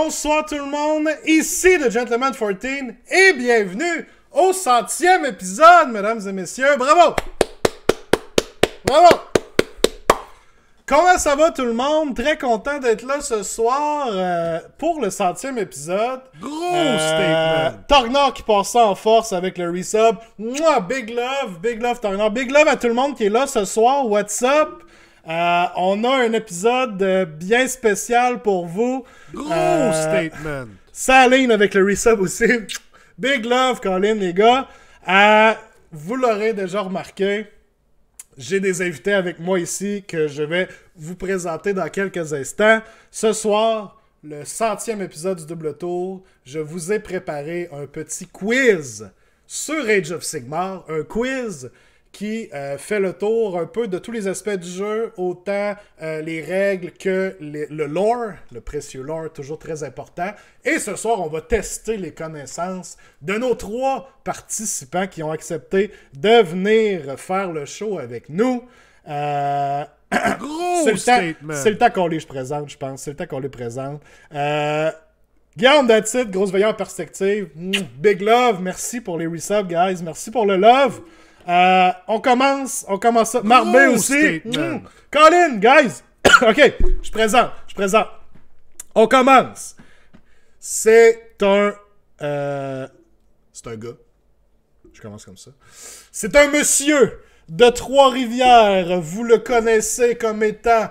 Bonsoir tout le monde, ici The Gentleman 14 et bienvenue au 100e épisode, mesdames et messieurs. Bravo! Bravo! Comment ça va tout le monde? Très content d'être là ce soir pour le 100e épisode. Gros statement! Torgnard qui passe ça en force avec le resub. Mouah, big love Torgnard. Big love à tout le monde qui est là ce soir. What's up? On a un épisode bien spécial pour vous. Gros statement! Ça aligne avec le resub aussi. Big love, Colin, les gars. Vous l'aurez déjà remarqué, j'ai des invités avec moi ici que je vais vous présenter dans quelques instants. Ce soir, le 100e épisode du Double Tour, je vous ai préparé un petit quiz sur Age of Sigmar. Un quiz qui fait le tour un peu de tous les aspects du jeu, autant les règles que le lore, le précieux lore, toujours très important. Et ce soir, on va tester les connaissances de nos 3 participants qui ont accepté de venir faire le show avec nous. Gros statement! C'est le temps qu'on les présente, je pense. C'est le temps qu'on les présente. Guillaume Datit, grosse veilleur en perspective. Big love, merci pour les resubs, guys. Merci pour le love. On commence ça. Marbé aussi. Colin, guys. Ok, je présente. On commence. C'est un gars. Je commence comme ça. C'est un monsieur de Trois-Rivières. Vous le connaissez comme étant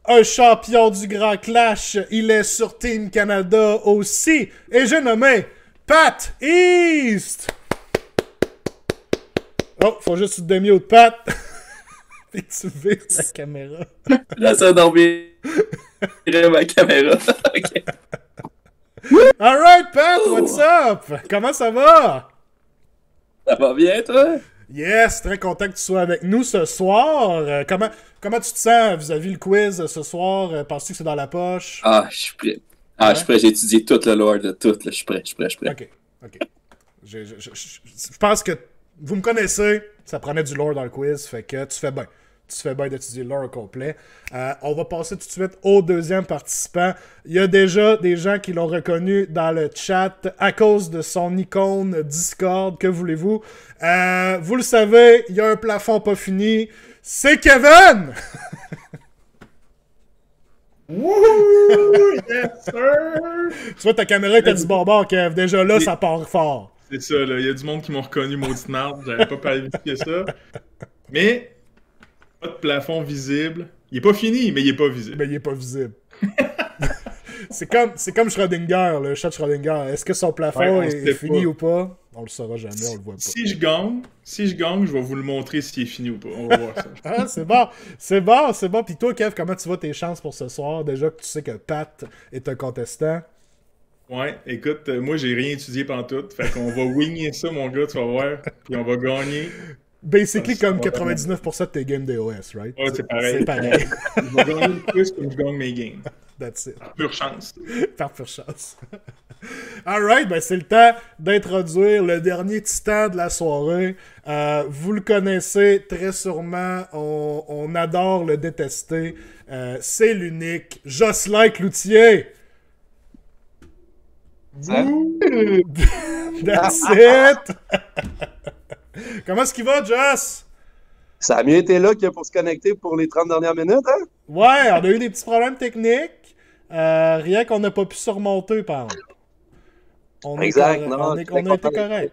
un champion du Grand Clash. Il est sur Team Canada aussi. Et j'ai nommé Pat East. Oh, faut juste tu te démutes, Pat. Et tu vires la caméra. Là, ça dormir ma caméra. Ok. Alright, Pat, what's up? Comment ça va? Ça va bien, toi? Yes, très content que tu sois avec nous ce soir. Comment tu te sens vis-à-vis le quiz ce soir? Penses-tu que c'est dans la poche? Ah, je suis prêt. Je suis prêt. J'ai étudié tout le lore de tout. Là. Je suis prêt. Ok. Je pense que vous me connaissez, ça prenait du lore dans le quiz, fait que tu fais bien. Tu fais bien d'étudier le lore au complet. On va passer tout de suite au deuxième participant. Il y a déjà des gens qui l'ont reconnu dans le chat à cause de son icône Discord. Que voulez-vous? Vous le savez, il y a un plafond pas fini. C'est Kevin! Wouhou! Yes, sir! Tu vois, ta caméra était du barbare, Kev. Déjà là, ça part fort. C'est ça, là. Il y a du monde qui m'ont reconnu, maudite marde. J'avais pas planifié ça. Mais, pas de plafond visible. Il est pas fini, mais il est pas visible. Mais il est pas visible. c'est comme Schrödinger, le chat de Schrödinger. Est-ce que son plafond est fini ou pas? On le saura jamais, on le voit pas. Si je gagne, je vais vous le montrer s'il est fini ou pas. On va voir ça. Ah, c'est bon. Puis toi, Kev, comment tu vois tes chances pour ce soir? Déjà que tu sais que Pat est un contestant. Ouais, écoute, moi j'ai rien étudié pantoute. Fait qu'on va wingger ça, mon gars, tu vas voir. Puis on va gagner. Basically comme 99% de tes games DOS, right? Ouais, c'est pareil. C'est pareil. Je vais gagner le plus comme je gagne mes games. That's it. Par pure chance. Par pure chance. Alright, ben c'est le temps d'introduire le dernier titan de la soirée. Vous le connaissez très sûrement. On adore le détester. C'est l'unique Jocelyn Cloutier. That's it! Comment est-ce qu'il va, Joss? Ça a mieux été là que pour se connecter pour les 30 dernières minutes, hein? Ouais, on a eu des petits problèmes techniques. Rien qu'on n'a pas pu surmonter, par exemple. On a été correct.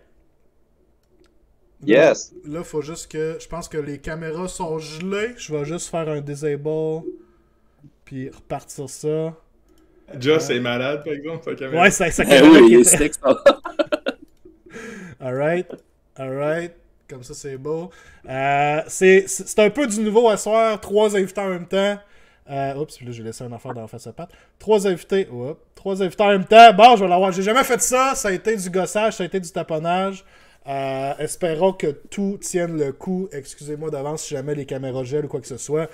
Yes. Là, faut juste que... Je pense que les caméras sont gelées. Je vais juste faire un disable. Puis repartir ça. Joss est malade, par exemple, sa caméra. Ouais, ça oui, c'est extra. Alright. Comme ça, c'est beau. C'est un peu du nouveau à soir. 3 invités en même temps. Oups, là, j'ai laissé une affaire dans la face à patte. 3 invités. Trois invités en même temps. Bon, je vais l'avoir. J'ai jamais fait ça. Ça a été du gossage, ça a été du taponnage. Espérons que tout tienne le coup. Excusez-moi d'avance si jamais les caméras gèlent ou quoi que ce soit.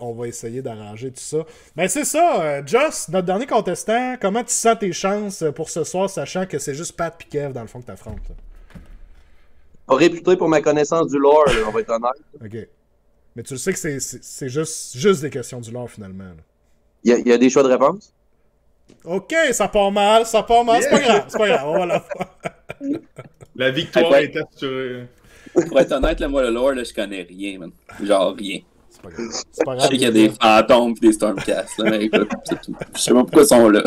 On va essayer d'arranger tout ça. Mais c'est ça, Joss, notre dernier contestant, comment tu sens tes chances pour ce soir, sachant que c'est juste Pat et Kev dans le fond que t'affrontes? Pas réputé pour ma connaissance du lore, là, on va être honnête. Ok. Mais tu le sais que c'est juste des questions du lore finalement. Il y a des choix de réponse? OK, ça part mal, c'est pas grave, on va la faire. La victoire Ouais. est assurée. Pour être honnête, là, moi, le lore, là, je connais rien, man. Genre rien. C'est pas grave, c'est pas Je grave. sais qu'il y a des fantômes et des Stormcasts, là, mais écoute, c'est tout. Je sais pas pourquoi ils sont là.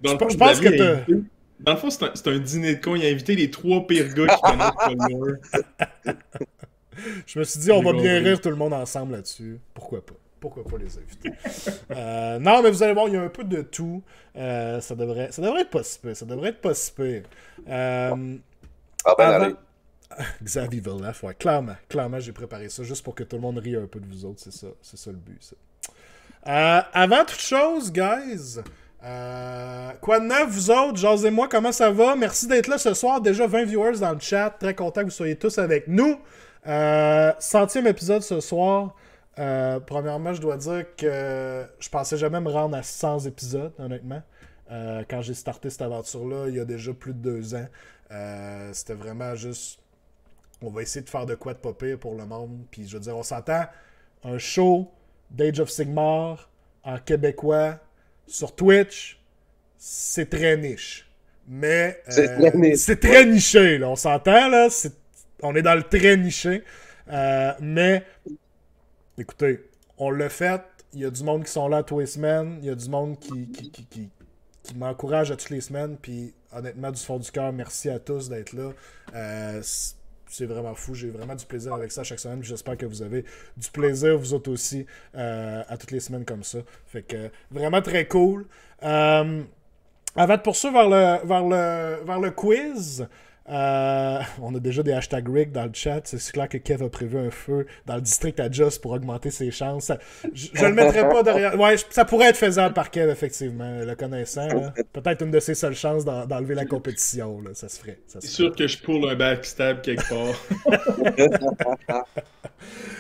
Dans le fond, Je pense que Xavier a t'as- invité- Dans le fond, c'est un dîner de con. Il a invité les 3 pires gars qui connaissent pas le lore. Je me suis dit, on va J'ai bien compris. rire tout le monde ensemble là-dessus. Pourquoi pas? Pourquoi pas les inviter? Non, mais vous allez voir, il y a un peu de tout. Ça devrait être pas si pire. Ça devrait être pas si pire. Ah ben, Avant- allez. Xavier Villeneuve, ouais, clairement, j'ai préparé ça juste pour que tout le monde rie un peu de vous autres. C'est ça le but, ça. Avant toute chose, guys, quoi de neuf, vous autres? Jasez-moi, comment ça va? Merci d'être là ce soir. Déjà 20 viewers dans le chat. Très content que vous soyez tous avec nous. 100e épisode ce soir. Premièrement, je dois dire que je pensais jamais me rendre à 100 épisodes, honnêtement. Quand j'ai starté cette aventure-là, il y a déjà plus de 2 ans. C'était vraiment juste... On va essayer de faire de quoi de pas pire pour le monde. Puis je veux dire, on s'entend, un show d'Age of Sigmar en québécois sur Twitch, c'est très niche. Mais C'est très niche. c'est très niché, là. On s'entend, là. On est dans le très niché. Mais écoutez, on l'a fait. Il y a du monde qui sont là tous les semaines. Il y a du monde qui m'encourage à toutes les semaines. Puis honnêtement, du fond du cœur, merci à tous d'être là. C'est vraiment fou. J'ai vraiment du plaisir avec ça chaque semaine. J'espère que vous avez du plaisir, vous autres aussi, à toutes les semaines comme ça. Fait que vraiment très cool. Avant de poursuivre vers le quiz, on a déjà des hashtags Rick dans le chat. C'est clair que Kev a prévu un feu dans le district à Just pour augmenter ses chances. Je le mettrai pas derrière. Ouais, ça pourrait être faisable par Kev, effectivement, le connaissant. Là. Peut-être une de ses seules chances d'enlever la compétition. Là. Ça se ferait. C'est sûr que je pull un backstab quelque part.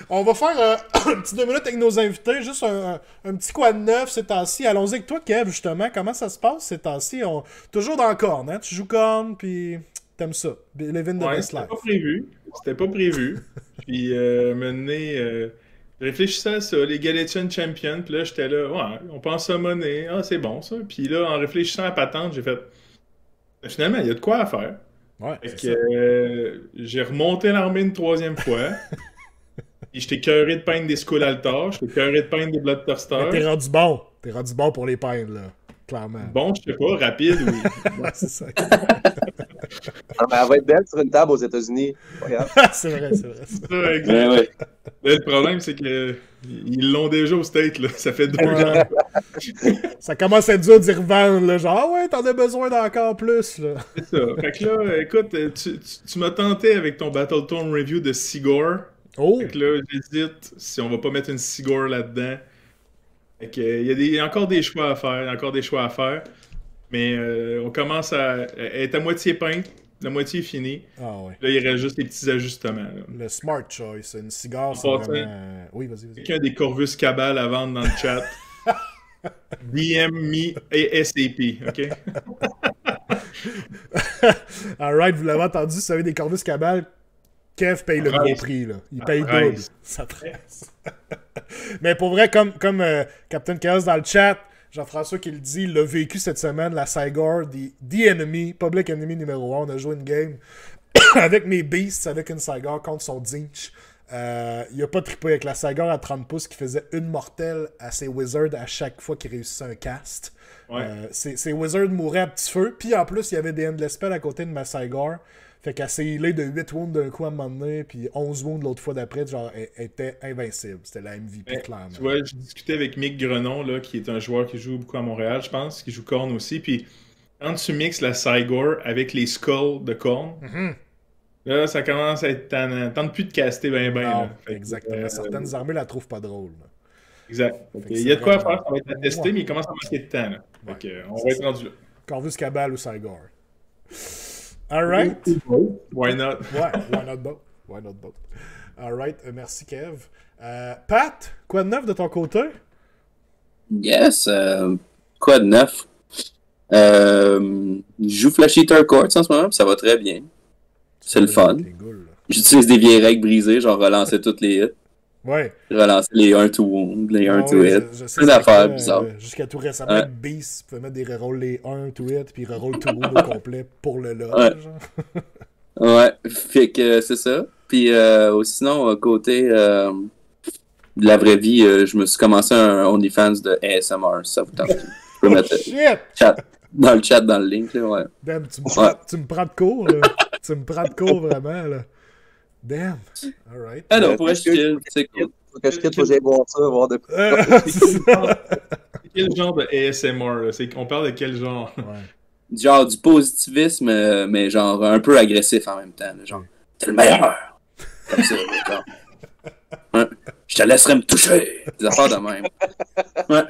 On va faire un petit 2 minutes avec nos invités. Juste un petit quoi de neuf ces temps-ci. Allons-y avec toi, Kev, justement. Comment ça se passe ces temps-ci? Toujours dans Korn, hein? Tu joues Korn, puis t'aimes ça. Living the Ouais, best c'était life. pas prévu. C'était pas prévu. Puis, maintenant, je réfléchissais à ça, les Galatian Champions. Puis là, j'étais là, ouais, on pense à monnaie. Ah, c'est bon ça. Puis là, en réfléchissant à la patente, j'ai fait, finalement, il y a de quoi à faire. Ouais, Fait c'est que ça. j'ai remonté l'armée une 3e fois. Puis j'étais cœuré de peindre des Skull Altar. J'étais cœuré de peindre des Bloodthirster. Mais t'es rendu bon. T'es rendu bon pour les peindre, là. Clairement. Bon, je sais pas, rapide, oui. Ouais, c'est ça. Non, mais elle va être belle sur une table aux États-Unis. Regarde. c'est vrai. Ça, exact. Ouais, ouais. Là, le problème, c'est que ils l'ont déjà au State, là. Ça fait 2 ans. Ouais. Ça commence à être dur d'y revendre, là. Genre, ah ouais, t'en as besoin d'encore plus, là. C'est ça. Fait que là, écoute, tu m'as tenté avec ton Battletome review de Sigor. Oh! Fait que là, j'hésite si on va pas mettre une Sigor là-dedans. Fait que, il y a encore des choix à faire. Mais on commence à être à moitié peint, la moitié est finie. Ah ouais. Là, il reste juste les petits ajustements. Là. Le Smart Choice. Une cigare, c'est En vraiment... Oui, vas-y. Quelqu'un des Corvus Cabal à vendre dans le chat. DM me ASAP, OK? Alright, vous l'avez entendu, si vous avez des Corvus Cabal, Kev paye le gros Presse. prix, là. Il paye Presse. double. Ça presse. Mais pour vrai, comme Captain Chaos dans le chat, Jean-François qui le dit, il l'a vécu cette semaine, la Sigor, The Enemy, Public Enemy numéro 1. On a joué une game avec mes Beasts, avec une Sigor contre son Zinch. Il a pas trippé avec la Sigor à 30 pouces qui faisait une mortelle à ses Wizards à chaque fois qu'il réussissait un cast. Ouais. Ses Wizards mouraient à petit feu. Puis en plus, il y avait des Endless Spells à côté de ma Sigor. Fait qu'elle s'est healée de 8 wounds d'un coup à un moment donné, puis 11 wounds l'autre fois d'après. Genre, elle était invincible. C'était la MVP, Mais, clairement. tu vois, je discutais avec Mick Grenon, là, qui est un joueur qui joue beaucoup à Montréal, je pense, qui joue Korn aussi. Puis quand tu mixes la Sigor avec les Skulls de Korn, Mhm. là, ça commence à être tannant. Tente plus de caster ben. Non, là. Fait que, exactement. Certaines armées la trouvent pas drôle. là. Exact. Fait Fait que que il y a de quoi à c'est faire, ça va être à tester, Ouais. mais il commence à manquer de temps. Là. Ouais. Fait que, on va être rendu là. Corvus Cabal ou Sigor. Alright. Why not? Ouais, why not both? Alright, merci Kev. Pat, quoi de neuf de ton côté? Yes, quoi de neuf? Je joue Flash Eater Courts en ce moment, puis ça va très bien. C'est le fun. Les goules, là. J'utilise des vieilles règles brisées, genre relancer toutes les hits. Ouais. Relancer les 1 to wound, les 1 Ah to ouais, hit. je sais Plein ça d'affaires fait, bizarres. jusqu'à tout récemment, Ouais. Beast pouvait mettre des rerolls les 1 to hit, puis reroll to wound au complet pour le LOL. Ouais. Genre. Ouais, fait que c'est ça. Puis sinon, côté de la vraie vie, je me suis commencé un OnlyFans de ASMR, si ça vous tente. Je peux mettre Shit! chat, dans le chat, dans le link, là, ouais. Damn, tu me, Ouais. tu me prends de court, là. Tu me prends de court, vraiment, là. Damn. Alright. Ah non, pour être chill, c'est cool. Faut que je quitte, faut que j'aille voir ça, voir de C'est ça. Quel genre de ASMR, là? On parle de quel genre? Ouais. Genre du positivisme, mais genre un peu agressif en même temps. Là, genre, t'es le meilleur. Comme ça, là, genre. Ouais. Je te laisserai me toucher. Des affaires de même. Ouais.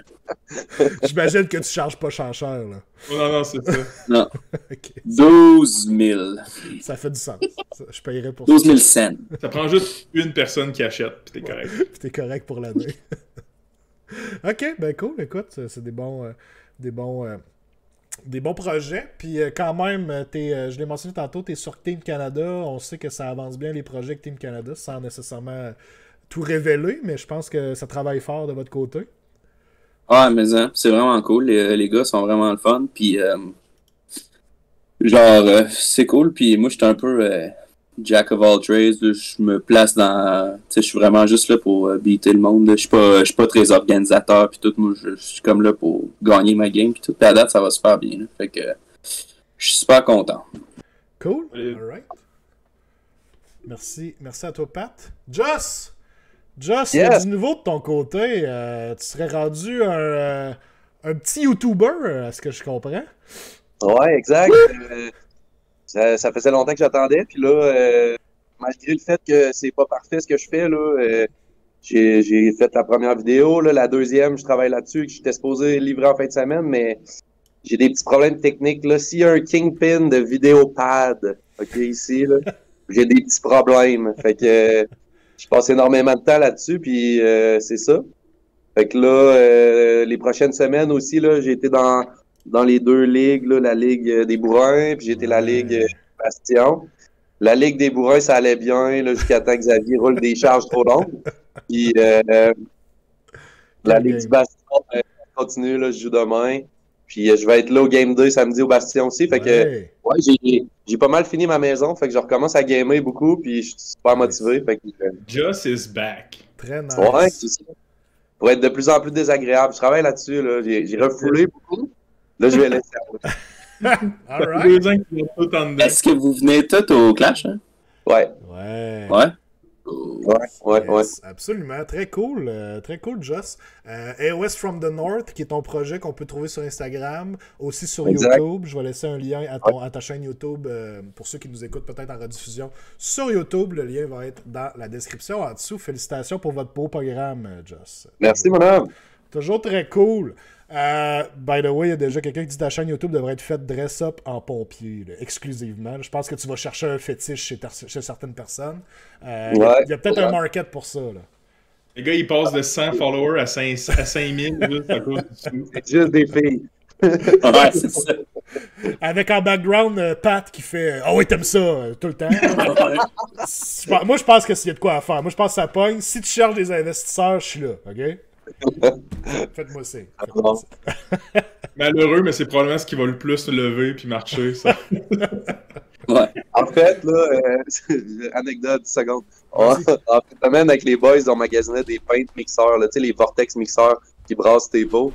J'imagine que tu charges pas cher, là. Oh, non, c'est ça. Non. Ok. 12 000. Ça fait du sens. Je payerais pour 12 000 ça. cents. Ça prend juste une personne qui achète, puis t'es correct. Puis t'es correct pour l'année. Ok, ben cool. Écoute, c'est des bons... des bons projets. Puis quand même, je l'ai mentionné tantôt, tu es sur Team Canada. On sait que ça avance bien les projets avec Team Canada sans nécessairement tout révéler, mais je pense que ça travaille fort de votre côté. Ouais, mais hein, c'est vraiment cool. Les gars sont vraiment le fun. Puis, genre, c'est cool. Puis moi, j'étais un peu jack of all trades. Là. Je me place dans... Tu sais, je suis vraiment juste là pour beater le monde. Là. Je suis pas très organisateur. Puis tout, moi, je suis comme là pour gagner ma game. Puis tout. Puis à date, ça va super bien. Là. Fait que je suis super content. Cool. Oui. All right. Merci à toi, Pat. Joss, il y a Yes. du nouveau de ton côté. Tu serais rendu un petit YouTuber, à ce que je comprends. Ouais, exact. Ça faisait longtemps que j'attendais. Puis là, malgré le fait que c'est pas parfait ce que je fais, là, j'ai fait la première vidéo. Là, la deuxième, je travaille là-dessus. J'étais supposé livrer en fin de semaine, mais j'ai des petits problèmes techniques. Là, s'il y a un kingpin de vidéopad, OK, ici, là, j'ai des petits problèmes. Fait que je passe énormément de temps là-dessus, puis c'est ça. Fait que là, les prochaines semaines aussi, là, j'ai été dans les deux ligues, là, la Ligue des Bourrins, puis j'ai été la Ligue Bastion. La Ligue des Bourrins, ça allait bien, là, jusqu'à temps que Xavier roule des charges trop longues. Puis la Ligue du Bastion, ça continue, là, je joue demain. Puis je vais être là au Game 2 samedi au Bastion aussi. Fait que ouais, j'ai pas mal fini ma maison. Fait que je recommence à gamer beaucoup, puis je suis super motivé. Fait que, Just is back. Très nice. ouais, c'est ça. Pour être de plus en plus désagréable. Je travaille là-dessus. Là. J'ai refoulé beaucoup. Là, je vais laisser aller. All Ça fait right. 2 ans qu'ils sont tout en dedans. Est-ce que vous venez tous au Clash? Hein? Ouais, Ouais. Ouais. ouais. Yes, absolument. Très cool, Joss. AOS from the North, qui est ton projet qu'on peut trouver sur Instagram, aussi sur Exact. YouTube. Je vais laisser un lien à ta chaîne YouTube pour ceux qui nous écoutent peut-être en rediffusion sur YouTube. Le lien va être dans la description en dessous. Félicitations pour votre beau programme, Joss. Merci, mon homme. Toujours très cool. By the way, il y a déjà quelqu'un qui dit que ta chaîne YouTube devrait être faite dress-up en pompier, là, exclusivement. Je pense que tu vas chercher un fétiche chez certaines personnes. Il y a peut-être un market pour ça. Là. Les gars, ils passent de 100 followers à 5000 juste à cause du sou. C'est juste des filles. Ouais, c'est ça. Avec en background, Pat qui fait « Ah oui, t'aimes ça tout le temps. » Moi, je pense que s'il y a de quoi à faire. Moi, je pense que ça pogne. Si tu cherches des investisseurs, je suis là. OK? Faites-moi ça. Malheureux, mais c'est probablement ce qui va le plus lever puis marcher, ça. Ouais. En fait, là, anecdote, 10 secondes. En fait, semaine, avec les boys, on magasinait des peintes mixeurs, là, tu sais, les vortex mixeurs qui brassent tes pots.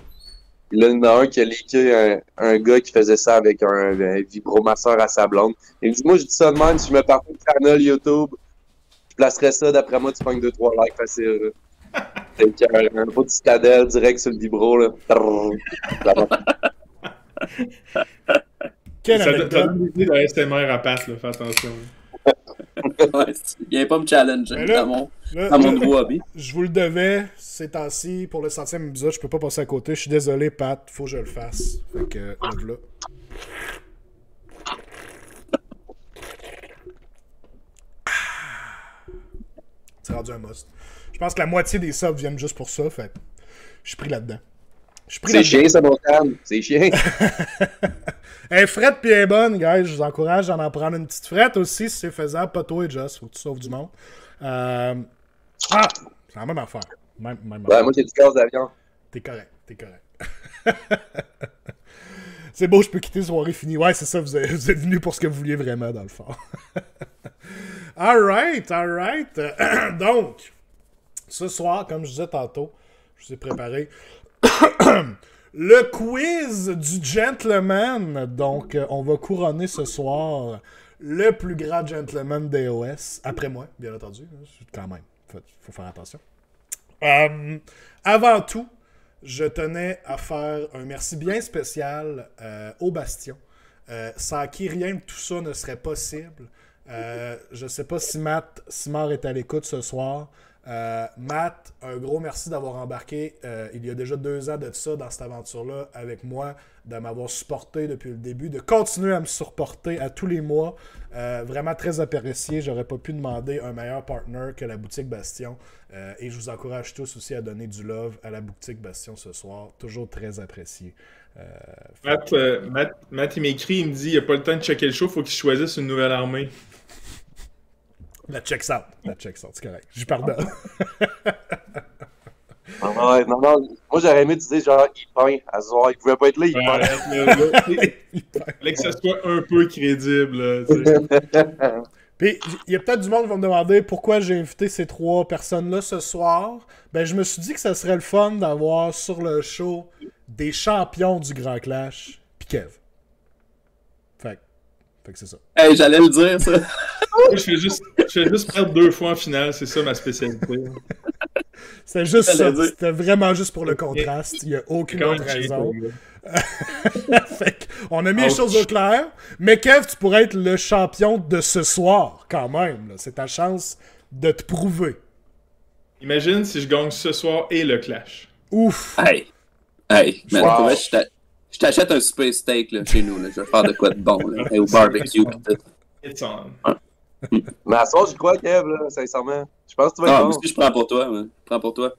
Puis là, il y en a un qui a leaké un gars qui faisait ça avec un vibromasseur à sa blonde. Il me dit, moi, je dis ça de même, si je me partais de channel YouTube, je placerais ça, d'après moi, tu pognes 2-3 likes facile. C'est un beau petit citadelle direct sur le vibro, là. Quelle Ça anecdote. donne l'idée de SMR à Pat, là, fais attention. Ouais, viens pas me challenger Mais là- dans mon nouveau hobby. Je vous le devais, ces temps-ci, pour le 100e épisode, je peux pas passer à côté. Je suis désolé, Pat, faut que je le fasse. Fait que, là. C'est rendu un must. Je pense que la moitié des subs viennent juste pour ça, fait je suis pris là-dedans. Je suis pris C'est là-dedans. chiant, ça, mon calme. C'est chiant. Elle est frette pis elle est bonne, guys. Je vous encourage d'en prendre une petite frette aussi, si c'est faisable. Pas toi et Joss, faut que tu sauves du monde. C'est la même affaire. Même Ouais, affaire. moi, j'ai du gaz d'avion. T'es correct, t'es correct. C'est beau, je peux quitter, soirée finie. Ouais, c'est ça, vous êtes venu pour ce que vous vouliez vraiment, dans le fond. Alright. Donc, ce soir, comme je disais tantôt, je vous ai préparé le quiz du gentleman. Donc, on va couronner ce soir le plus grand gentleman d'AOS. Après moi, bien entendu. Quand même, faut faire attention. Avant tout, je tenais à faire un merci bien spécial au Bastion, sans qui rien de tout ça ne serait possible. Je sais pas si Matt Simard est à l'écoute ce soir. Matt, un gros merci d'avoir embarqué il y a déjà 2 ans de ça dans cette aventure-là avec moi, de m'avoir supporté depuis le début, de continuer à me supporter à tous les mois. Vraiment très apprécié. J'aurais pas pu demander un meilleur partner que la boutique Bastion. Et je vous encourage tous aussi à donner du love à la boutique Bastion ce soir. Toujours très apprécié. Matt, il m'écrit, il me dit il a pas le temps de checker le show, faut qu'il choisisse une nouvelle armée. La checks out, c'est correct. J'y pardonne. Non. Moi, j'aurais aimé dire genre, il peint à ce soir. Il pouvait pas être là, il peint. Il fallait que ce soit un peu crédible. Là, tu sais. Puis, il y a peut-être du monde qui va me demander pourquoi j'ai invité ces 3 personnes-là ce soir. Ben, je me suis dit que ça serait le fun d'avoir sur le show des champions du Grand Clash, puis Kev. Fait que c'est ça. Hey, j'allais le dire, ça. Moi, je fais juste perdre 2 fois en finale, c'est ça ma spécialité. C'était juste ça. Dire. C'était vraiment juste pour le contraste. Il n'y a aucune autre raison. Fait on a mis les choses au clair. Mais Kev, tu pourrais être le champion de ce soir, quand même. Là. C'est ta chance de te prouver. Imagine si je gagne ce soir et le clash. Ouf! Hey, man, Wow. pour vrai, je t'achète un super steak là, chez nous. Là. Je vais faire de quoi de bon. Là. Hey, au barbecue. Pis tout. It's on. Mais à ce soir, j'y crois, Kev, là, sincèrement. Je pense que tu vas être Ah, bon. moi aussi, je prends pour toi. Man. Je prends pour toi.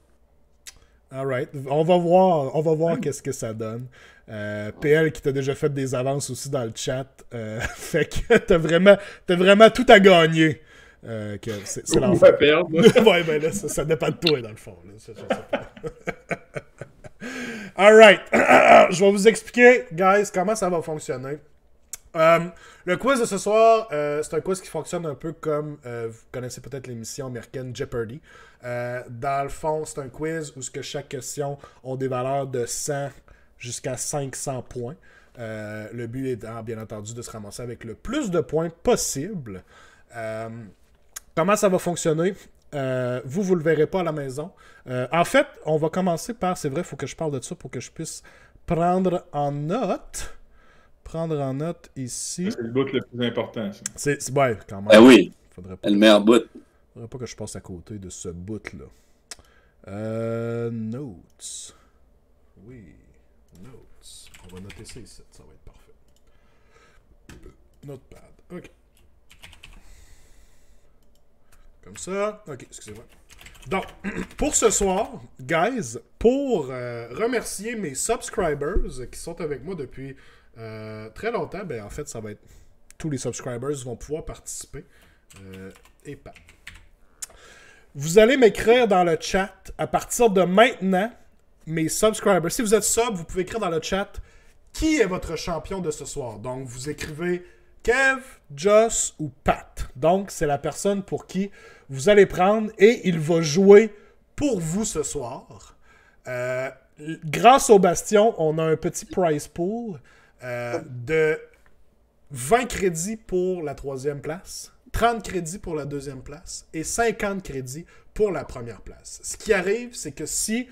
Alright. On va voir qu'est-ce que ça donne. PL qui t'a déjà fait des avances aussi dans le chat. Fait que t'as vraiment tout à gagner. C'est On l'enfer. va perdre. Ouais, ben là, ça dépend de toi, dans le fond. Là. Ça, je sais pas. Alright. Je vais vous expliquer, guys, comment ça va fonctionner. Le quiz de ce soir, c'est un quiz qui fonctionne un peu comme, vous connaissez peut-être l'émission américaine Jeopardy. Dans le fond, c'est un quiz où chaque question a des valeurs de 100 jusqu'à 500 points. Le but étant, bien entendu, de se ramasser avec le plus de points possible. Comment ça va fonctionner? Vous le verrez pas à la maison. En fait, on va commencer par, c'est vrai, il faut que je parle de ça pour que je puisse prendre en note. Prendre en note ici. C'est le bout le plus important. Ça. Ouais, quand même. Ben oui, Faudrait pas, le meilleur bout. faudrait pas que je passe à côté de ce bout-là. Notes. Oui, notes. On va noter ça ici, ça va être parfait. Notepad, ok. Comme ça. Ok, excusez-moi. Donc, pour ce soir, guys, pour remercier mes subscribers qui sont avec moi depuis très longtemps, ben en fait, ça va être... Tous les subscribers vont pouvoir participer. Et pas. Vous allez m'écrire dans le chat, à partir de maintenant, mes subscribers. Si vous êtes sub, vous pouvez écrire dans le chat qui est votre champion de ce soir. Donc, vous écrivez Kev, Joss ou Pat. Donc, c'est la personne pour qui vous allez prendre et il va jouer pour vous ce soir. Grâce au Bastion, on a un petit prize pool de 20 crédits pour la 3e place, 30 crédits pour la 2e place et 50 crédits pour la 1re place. Ce qui arrive, c'est que si,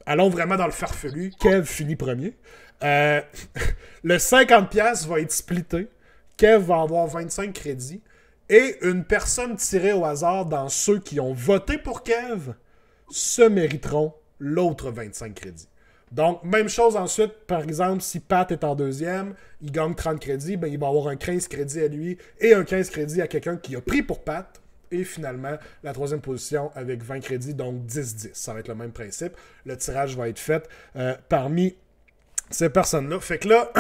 allons vraiment dans le farfelu, Kev finit premier, le 50$ va être splitté. Kev va avoir 25 crédits et une personne tirée au hasard dans ceux qui ont voté pour Kev se mériteront l'autre 25 crédits. Donc, même chose ensuite, par exemple, si Pat est en 2e, il gagne 30 crédits, ben, il va avoir un 15 crédits à lui et un 15 crédits à quelqu'un qui a pris pour Pat. Et finalement, la 3e position avec 20 crédits, donc 10-10. Ça va être le même principe. Le tirage va être fait parmi ces personnes-là. Fait que là,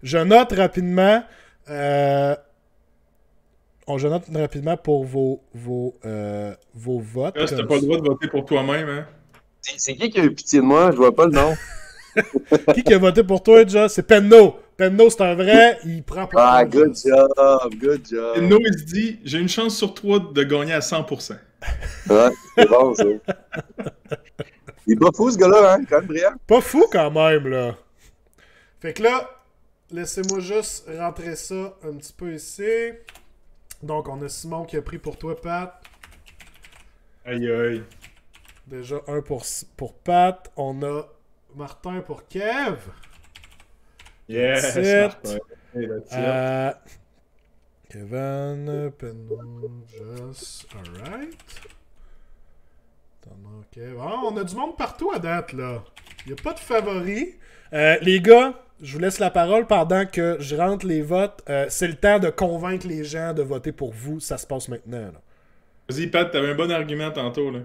je note rapidement... je note rapidement pour vos votes. Là, t'as pas le droit de voter pour toi-même, hein? C'est qui a eu pitié de moi? Je vois pas le nom. Qui a voté pour toi, déjà? C'est Penno. Penno, c'est un vrai. Il prend pour Ah, toi, good Joss. job, good job. Et No, il se dit, j'ai une chance sur 3 de gagner à 100%. Ouais, c'est bon, ça. Il est pas fou, ce gars-là, hein? Quand même brillant. Pas fou quand même, là. Fait que là, laissez-moi juste rentrer ça un petit peu ici. Donc, on a Simon qui a pris pour toi, Pat. Aïe, aïe. Déjà, un pour Pat. On a Martin pour Kev. Yes, That's it. Martin. Hey, that's it. Kevin, Penno, Joss, alright. Okay. Ah, on a du monde partout à date, là. Il n'y a pas de favoris. Les gars, je vous laisse la parole pendant que je rentre les votes. C'est le temps de convaincre les gens de voter pour vous. Ça se passe maintenant, là. Vas-y, Pat, t'avais un bon argument tantôt, là.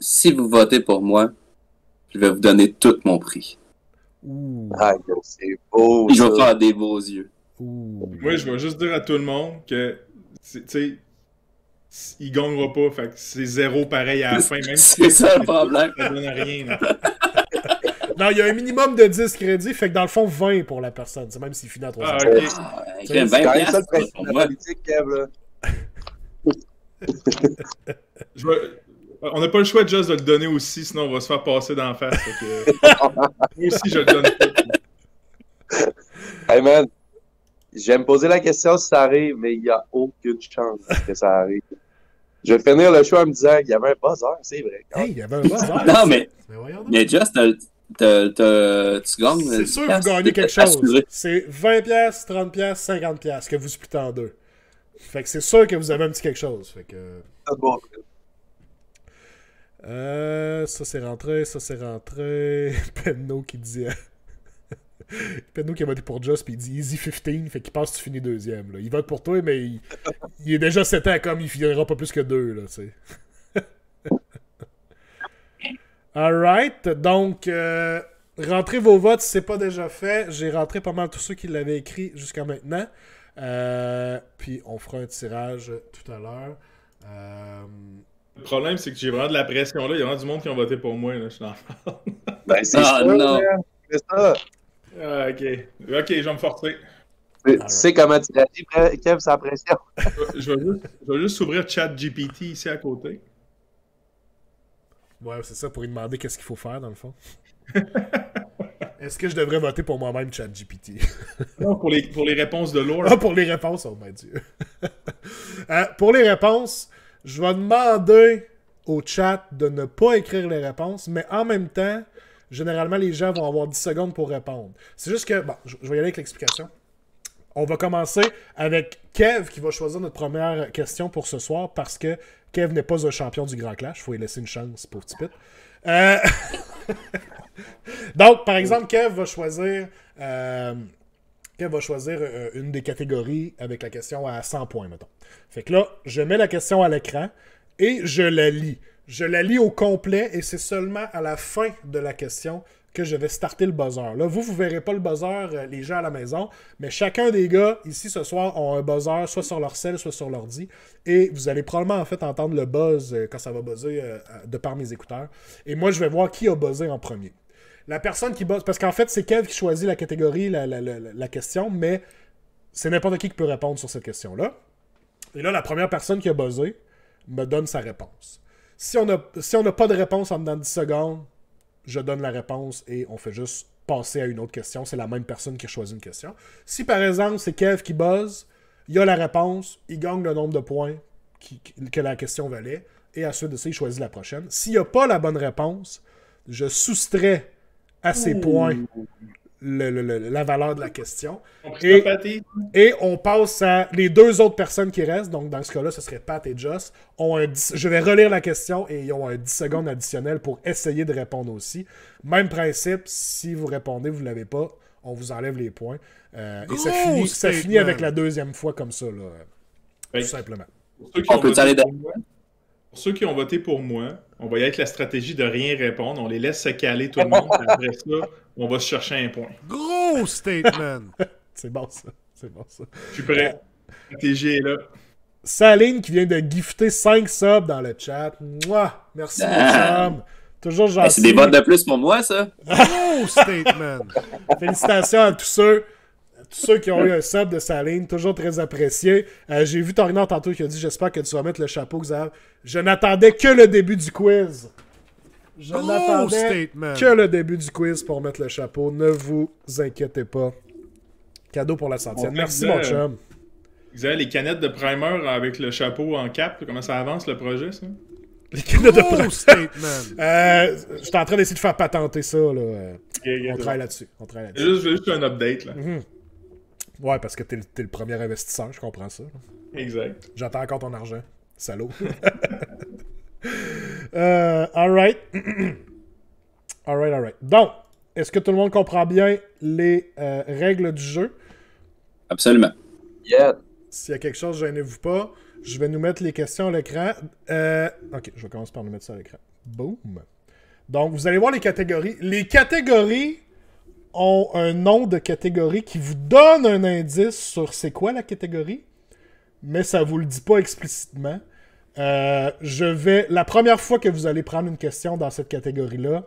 Si vous votez pour moi, je vais vous donner tout mon prix. Ouh. Ah, c'est beau, Je vais ça. faire des beaux yeux. Ouh. Moi, je vais juste dire à tout le monde que, tu sais, il gagnera pas, fait que c'est 0 pareil à la fin, même si C'est ça le problème. ça donne rien. Là. Non, il y a un minimum de 10 crédits, fait que dans le fond, 20 pour la personne. C'est même s'il finit à 3 Ah, ans. ok. Ah, C'est j'aime C'est 20 quand même ça le piastres, principe pour de la moi. politique, Kev, là. On n'a pas le choix de juste de le donner aussi, sinon on va se faire passer d'en face. Fait que... Moi aussi, je le donne pas. Hey, man. J'aime poser la question si ça arrive, mais il n'y a aucune chance que ça arrive. Je vais finir le show en me disant qu'il y avait un buzzer, c'est vrai. Hey, il y avait un buzzer. Non, mais Voyons donc. Just, tu gagnes. C'est sûr que 10 vous gagnez quelque chose. assuré. C'est 20$, 30$, 50$ que vous splittez en deux. Fait que c'est sûr que vous avez un petit quelque chose. Fait que... C'est bon. ça c'est rentré, ça c'est rentré. Penno qui dit... Penno qui a voté pour Just, puis il dit Easy 15, fait qu'il pense que tu finis deuxième. Là. Il vote pour toi, mais il est déjà 7 ans, comme il finira pas plus que 2. Là, tu sais. Alright, donc, rentrez vos votes si c'est pas déjà fait. J'ai rentré pas mal tous ceux qui l'avaient écrit jusqu'à maintenant. Puis on fera un tirage tout à l'heure. Le problème, c'est que j'ai vraiment de la pression là. Il y a vraiment du monde qui ont voté pour moi. Là. Je suis dans... Ben, c'est Ah, ça, non. man. C'est ça. Ah, ok. Ok, je vais me forcer. Tu sais comment tu réagis, Kev, sans pression. Je vais juste ouvrir ChatGPT ici à côté. Ouais, c'est ça, pour lui demander qu'est-ce qu'il faut faire, dans le fond. Est-ce que je devrais voter pour moi-même, ChatGPT? Non, pour les réponses de Lore. Ah, pour les réponses, oh mon Dieu. Pour les réponses, je vais demander au chat de ne pas écrire les réponses, mais en même temps, généralement, les gens vont avoir 10 secondes pour répondre. C'est juste que, bon, je vais y aller avec l'explication. On va commencer avec Kev qui va choisir notre première question pour ce soir parce que Kev n'est pas un champion du Grand Clash. Il faut lui laisser une chance pour Tipit. Donc, par exemple, Kev va choisir une des catégories avec la question à 100 points, mettons. Fait que là, je mets la question à l'écran et je la lis. Je la lis au complet et c'est seulement à la fin de la question que je vais starter le buzzer. Là, vous verrez pas le buzzer, les gens à la maison, mais chacun des gars ici ce soir ont un buzzer soit sur leur cell, soit sur l'ordi. Et vous allez probablement en fait entendre le buzz quand ça va buzzer de par mes écouteurs. Et moi, je vais voir qui a buzzé en premier. La personne qui buzz, parce qu'en fait, c'est Kev qui choisit la catégorie, la question, mais c'est n'importe qui peut répondre sur cette question-là. Et là, la première personne qui a buzzé me donne sa réponse. Si on n'a pas de réponse en dedans de 10 secondes, je donne la réponse et on fait juste passer à une autre question. C'est la même personne qui a choisi une question. Si par exemple c'est Kev qui buzz, il a la réponse, il gagne le nombre de points que la question valait et ensuite de ça, il choisit la prochaine. S'il n'y a pas la bonne réponse, je soustrais à ses points la valeur de la question. Et on passe à les deux autres personnes qui restent. Donc, dans ce cas-là, ce serait Pat et Joss. Je vais relire la question et ils ont un 10 secondes additionnel pour essayer de répondre aussi. Même principe, si vous répondez, vous ne l'avez pas, on vous enlève les points. Et ça finit avec la deuxième fois comme ça, là, tout simplement. Pour ceux qui ont voté pour moi, on va y aller avec la stratégie de rien répondre. On les laisse se caler tout le monde. Après ça, on va se chercher un point. Gros statement! C'est bon ça. C'est bon ça. Je suis prêt. TG est là. Saline qui vient de gifter 5 subs dans le chat. Mouah! Merci, mon chum. Toujours gentil. C'est des votes de plus pour moi, ça. Oh, statement! Félicitations à tous ceux qui ont eu un sub de Saline, toujours très apprécié. J'ai vu Torino tantôt qui a dit « J'espère que tu vas mettre le chapeau, Xav. » Je n'attendais que le début du quiz. Je n'attendais que le début du quiz pour mettre le chapeau. Ne vous inquiétez pas. Cadeau pour la centième. Merci, mon chum. Vous avez les canettes de primer avec le chapeau en cap. Comment ça avance, le projet, ça? Les canettes de primer. Je suis en train d'essayer de faire patenter ça. Là. On travaille là-dessus. C'est juste un update. Là. Ouais, parce que t'es le premier investisseur, je comprends ça. Exact. J'attends encore ton argent. Salaud. Alright. Alright. Donc, est-ce que tout le monde comprend bien les règles du jeu? Absolument. Yeah. S'il y a quelque chose, gênez-vous pas. Je vais nous mettre les questions à l'écran. Ok, je vais commencer par nous mettre ça à l'écran. Boom. Donc, vous allez voir les catégories. Les catégories ont un nom de catégorie qui vous donne un indice sur c'est quoi la catégorie, mais ça vous le dit pas explicitement. La première fois que vous allez prendre une question dans cette catégorie-là,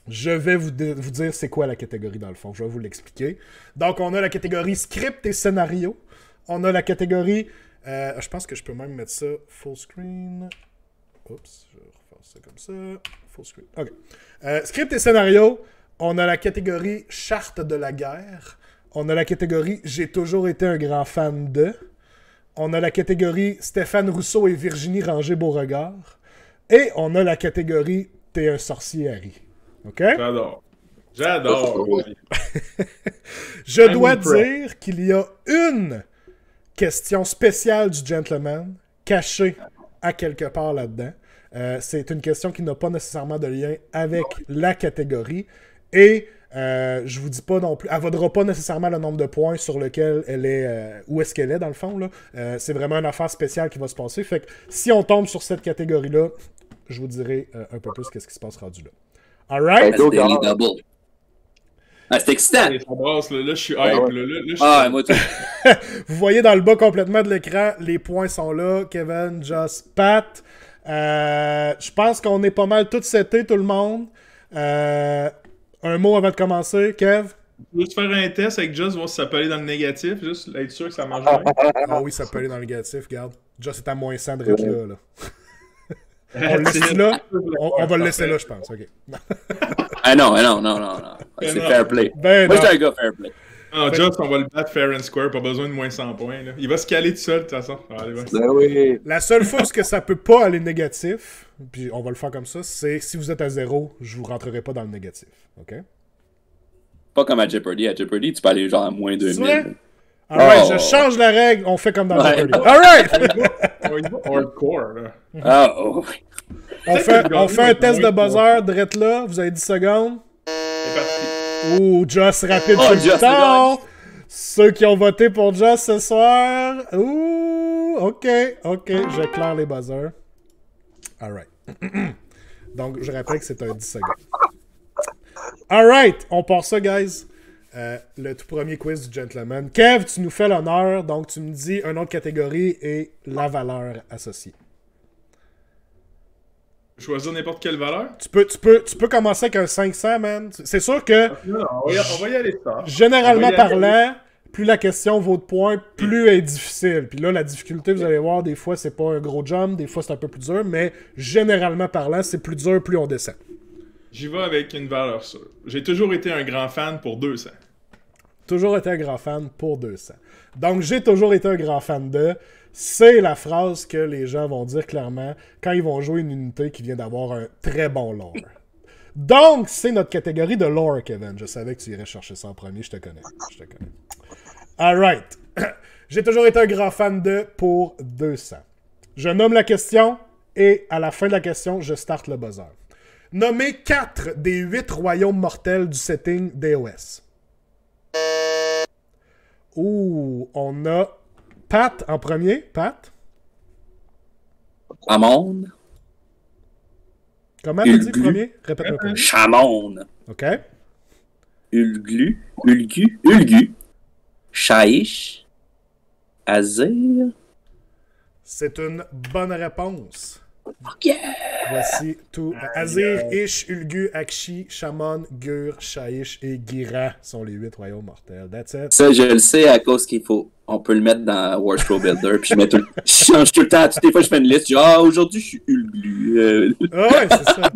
je vais vous dire c'est quoi la catégorie dans le fond. Je vais vous l'expliquer. Donc, on a la catégorie script et scénario. On a la catégorie... je pense que je peux même mettre ça full screen. Oups, je vais refaire ça comme ça. Full screen. OK. Script et scénario. On a la catégorie charte de la guerre. On a la catégorie j'ai toujours été un grand fan de. On a la catégorie Stéphane Rousseau et Virginie Ranger-Beauregard. Et on a la catégorie t'es un sorcier, Harry. OK? J'adore. Je dois dire qu'il y a une question spéciale du gentleman cachée à quelque part là-dedans. C'est une question qui n'a pas nécessairement de lien avec la catégorie. Et je vous dis pas non plus, elle ne vaudra pas nécessairement le nombre de points sur lequel elle est, où est-ce qu'elle est dans le fond. Là. C'est vraiment une affaire spéciale qui va se passer. Fait que si on tombe sur cette catégorie-là, je vous dirai un peu plus qu'est-ce qui se passe rendu là. Alright? C'est excitant. Ça brasse, là, je suis hype. Moi, tout. Vous voyez dans le bas complètement de l'écran, les points sont là. Kevin, Joss, Pat. Je pense qu'on est pas mal tous setés, tout le monde. Un mot avant de commencer, Kev? Juste faire un test avec Joss, voir si ça peut aller dans le négatif, juste être sûr que ça marche bien. Ah oui, ça peut aller dans le négatif, regarde. Joss est à moins 100 de là. On le laisse là? On va le laisser là, je pense. OK. Non. C'est fair play. Moi, j'étais un gars fair play. Ah, Joss, on va le battre fair and square, pas besoin de moins 100 points. Là. Il va se caler tout seul, de toute façon. Allez, Ben oui. La seule fois où ça peut pas aller négatif, puis on va le faire comme ça, c'est si vous êtes à 0, je vous rentrerai pas dans le négatif. OK? Pas comme à Jeopardy. À Jeopardy, tu peux aller genre à moins 2000. Alright, je change la règle, on fait comme dans Jeopardy. Alright! On y va hardcore, là. On fait un test de buzzer, direct là, vous avez 10 secondes. C'est parti. Ouh, Joss rapide sur le temps. Ceux qui ont voté pour Joss ce soir. Ouh, ok, j'éclaire les buzzers. Alright. Donc, je rappelle que c'est un 10 secondes. Alright, on part ça, guys. Le tout premier quiz du gentleman. Kev, tu nous fais l'honneur, donc tu me dis une autre catégorie et la valeur associée. Choisir n'importe quelle valeur? Tu peux commencer avec un 500, man. C'est sûr que... On va y aller ça. Généralement parlant, plus la question vaut de points, plus elle est difficile. Puis là, la difficulté, vous allez voir, des fois, c'est pas un gros jump, des fois, c'est un peu plus dur, mais généralement parlant, c'est plus dur, plus on descend. J'y vais avec une valeur sûre. J'ai toujours été un grand fan pour 200. Toujours été un grand fan pour 200. Donc, j'ai toujours été un grand fan de... C'est la phrase que les gens vont dire clairement quand ils vont jouer une unité qui vient d'avoir un très bon lore. Donc, c'est notre catégorie de lore, Kevin. Je savais que tu irais chercher ça en premier, je te connais. Alright. J'ai toujours été un grand fan de pour 200. Je nomme la question et à la fin de la question, je starte le buzzer. Nommez 4 des 8 royaumes mortels du setting DOS. Ouh, on a Pat en premier. Pat? Amon. Comment t'as dit le premier? Répète-moi. Chamon. OK. Ulgu. Shaish. Azir? C'est une bonne réponse. Fuck yeah! Voici tout. Azir, Ish, Ulgu, Akshi, Shaman, Gur, Shaish et Gira sont les 8 royaumes mortels. That's it. Ça, je le sais à cause qu'il faut. On peut le mettre dans War Pro Builder. Puis je change tout le temps. Toutes les fois, je fais une liste. Je dis, aujourd'hui, je suis Ulglu. Ah ouais, c'est ça.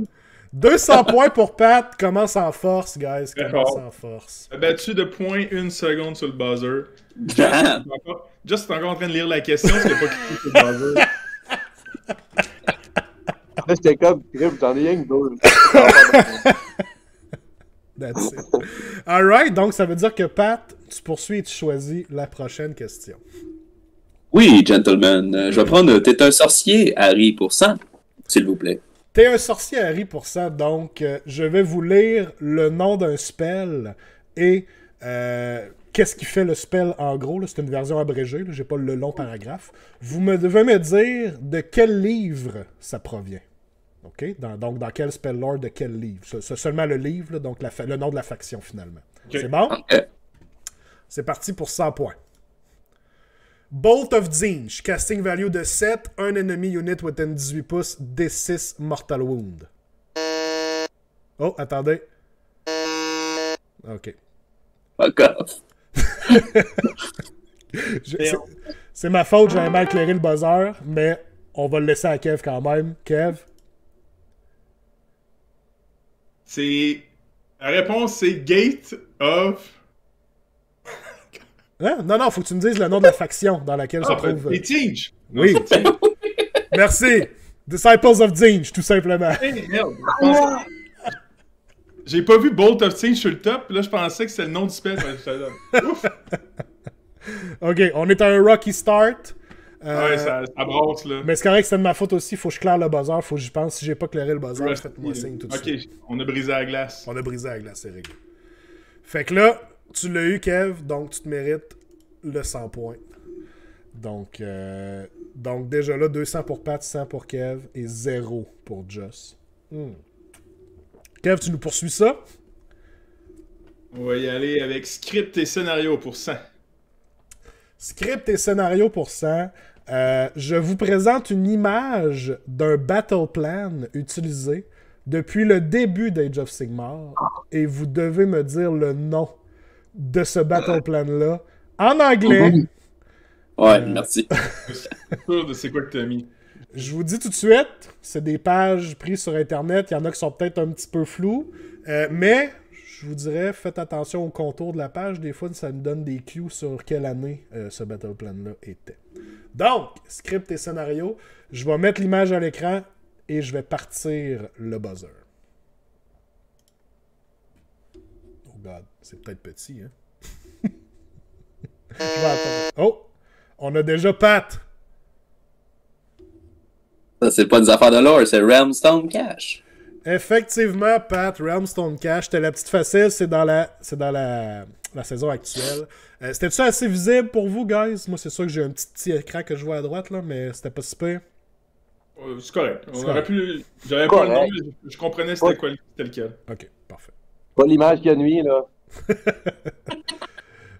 200 points pour Pat. Commence en force, guys. Commence en force. Battu de 0.1 seconde sur le buzzer. Ah. Just est encore en train de lire la question, parce qu'il n'a pas quitté sur le buzzer. Là, j'étais comme, crime, j'en ai rien que deux. That's it. Alright, donc ça veut dire que Pat, tu poursuis et tu choisis la prochaine question. Oui, gentlemen. Je vais prendre T'es un sorcier, Harry, pour 100, s'il vous plaît. T'es un sorcier Harry pour ça, donc je vais vous lire le nom d'un spell et qu'est-ce qui fait le spell en gros. C'est une version abrégée, j'ai pas le long paragraphe. Vous devez me dire de quel livre ça provient. OK? Donc dans quel spell lore, de quel livre. C'est seulement le livre, là, donc le nom de la faction finalement. Okay. C'est bon? Okay. C'est parti pour 100 points. Bolt of Zinj, casting value de 7, un enemy unit within 18 pouces, D6 mortal wound. Oh, attendez. Ok. Fuck off. C'est ma faute, j'avais mal éclairé le buzzer, mais on va le laisser à Kev quand même. Kev? La réponse, c'est Gate of... Hein? Non, faut que tu me dises le nom de la faction dans laquelle se trouve... Les Zinj! Oui. Merci. Disciples of Zinj, tout simplement. Hey, merde. J'ai pas vu Bolt of Zinj sur le top, là je pensais que c'était le nom du spell. Ouf! Ok, on est à un rocky start. Ouais, ça brosse là. Mais c'est correct, c'est de ma faute aussi. Faut que je claire le buzzer. Faut que j'y pense. Si j'ai pas clairé le buzzer, faites-moi signe tout de suite. Ok, on a brisé la glace. On a brisé la glace, c'est réglé. Fait que là, tu l'as eu, Kev, donc tu te mérites le 100 points. Donc déjà là, 200 pour Pat, 100 pour Kev et 0 pour Joss. Kev, tu nous poursuis ça? On va y aller avec script et scénario pour 100. Script et scénario pour 100. Je vous présente une image d'un battle plan utilisé depuis le début d'Age of Sigmar et vous devez me dire le nom de ce battle plan-là en anglais. Ouais, merci. Je suis sûr de c'est quoi que t'as mis. Je vous dis tout de suite, c'est des pages prises sur Internet. Il y en a qui sont peut-être un petit peu floues, mais je vous dirais, faites attention au contour de la page. Des fois, ça nous donne des cues sur quelle année ce battle plan-là était. Donc, script et scénario. Je vais mettre l'image à l'écran et je vais partir le buzzer. Oh God, c'est peut-être petit, hein? Je vais attendre. Oh! On a déjà Pat! Ça, c'est pas des affaires de lore, c'est Realmstone Cash. Effectivement, Pat, Realmstone Cash, c'était la petite facile, c'est dans la saison actuelle. C'était-tu assez visible pour vous, guys? Moi, c'est sûr que j'ai un petit écran que je vois à droite, là, mais c'était pas si pire. C'est correct. J'avais pas le nom, mais je comprenais c'était lequel. Ok, parfait. Pas l'image qu'il y a nuit, là.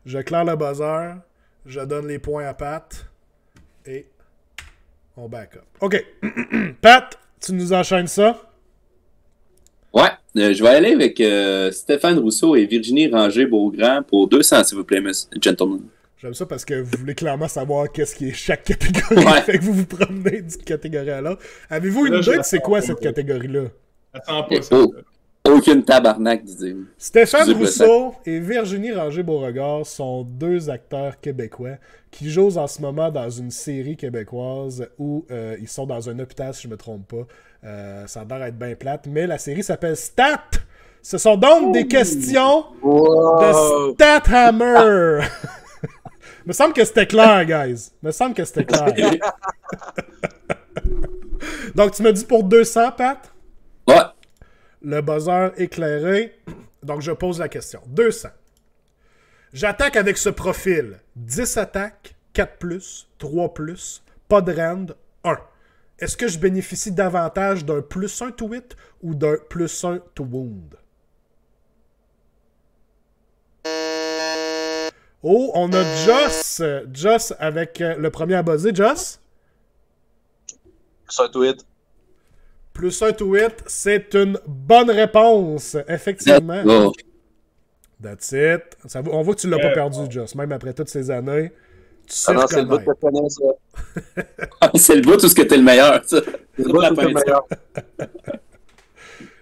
Je claire le buzzer, je donne les points à Pat, et on back up. Ok. Pat, tu nous enchaînes ça? Ouais, je vais aller avec Stéphane Rousseau et Virginie Ranger-Beaugrand pour 200, s'il vous plaît, gentlemen. J'aime ça parce que vous voulez clairement savoir qu'est-ce qui est chaque catégorie. Ouais. Fait que vous vous promenez d'une catégorie à l'autre. Avez-vous une idée de c'est quoi cette catégorie-là? Attends pas ça. Aucune tabarnak, disez-vous. Stéphane Rousseau et Virginie Ranger-Beauregard sont deux acteurs québécois qui jouent en ce moment dans une série québécoise où ils sont dans un hôpital, si je me trompe pas. Ça a l'air d'être bien plate, mais la série s'appelle Stat! Ce sont donc des questions de Stathammer! Me semble que c'était clair, guys. Me semble que c'était clair. Donc, tu me dis pour 200, Pat? Ouais. Le buzzer éclairé. Donc, je pose la question. 200. J'attaque avec ce profil. 10 attaques, 4+, 3+, pas de rend, 1. Est-ce que je bénéficie davantage d'un +1 to hit ou d'un +1 to wound? Oh, on a Joss. Joss avec le premier à buzzer. Joss? C'est un tweet. Plus un tweet, c'est une bonne réponse. Effectivement. Oh. That's it. On voit que tu l'as pas perdu, Joss. Même après toutes ces années, tu sais Non, c'est le bout reconnaître. que je connais, ça. C'est le bout tout ce que t'es le meilleur, ça. C'est le bout que je le meilleur.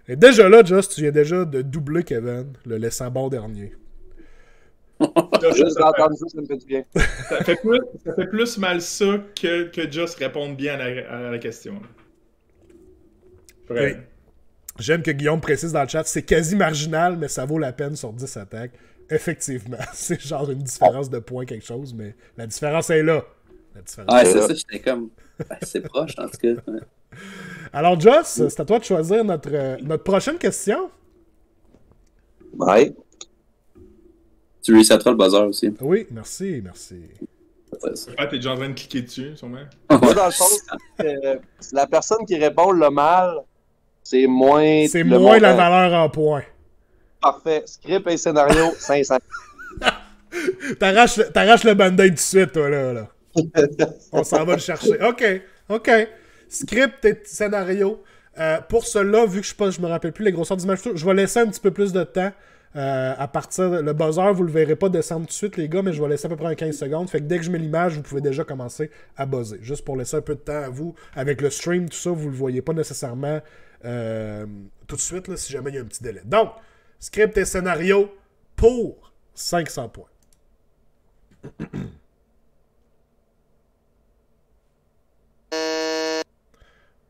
Et déjà là, Joss, tu viens déjà de doubler Kevin, le laissant bon dernier. Juste d'entendre ça me fait du bien. Ça fait plus mal ça que juste répondre bien à la question. Oui. J'aime que Guillaume précise dans le chat, c'est quasi marginal, mais ça vaut la peine sur 10 attaques. Effectivement, c'est genre une différence de points, quelque chose, mais la différence est là. La différence Ouais, est c'est là. ça, j'étais comme. C'est proche, en tout cas. Ouais. Alors, Joss, c'est à toi de choisir notre prochaine question. Ouais. Tu resetteras le buzzer aussi. Oui, merci, merci. Ah, t'es déjà en train de cliquer dessus, sûrement. Moi, dans le fond, la personne qui répond le mal, c'est moins. C'est le moins la montant. valeur en points. Parfait. Script et scénario, 500. T'arraches le band-aid tout de suite, toi, là. On s'en va le chercher. OK. Script et scénario. Pour cela, vu que je me rappelle plus les grosseurs d'images, je vais laisser un petit peu plus de temps. À partir le buzzer, vous le verrez pas descendre tout de suite, les gars, mais je vais laisser à peu près un 15 secondes. Fait que dès que je mets l'image, vous pouvez déjà commencer à buzzer. Juste pour laisser un peu de temps à vous. Avec le stream, tout ça, vous le voyez pas nécessairement tout de suite, là, si jamais il y a un petit délai. Donc, script et scénario pour 500 points.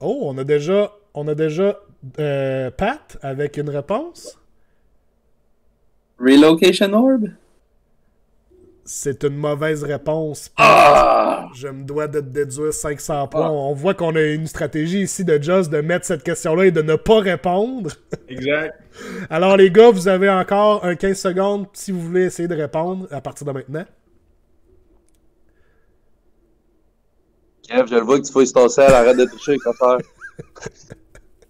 Oh, on a déjà Pat avec une réponse. Relocation Orb? C'est une mauvaise réponse. Pat. Ah! Je me dois de te déduire 500 points. On voit qu'on a une stratégie ici de Just de mettre cette question-là et de ne pas répondre. Exact. Alors les gars, vous avez encore un 15 secondes si vous voulez essayer de répondre à partir de maintenant. Kev, je le vois que tu fouilles ton sel, arrête de tricher, confrère.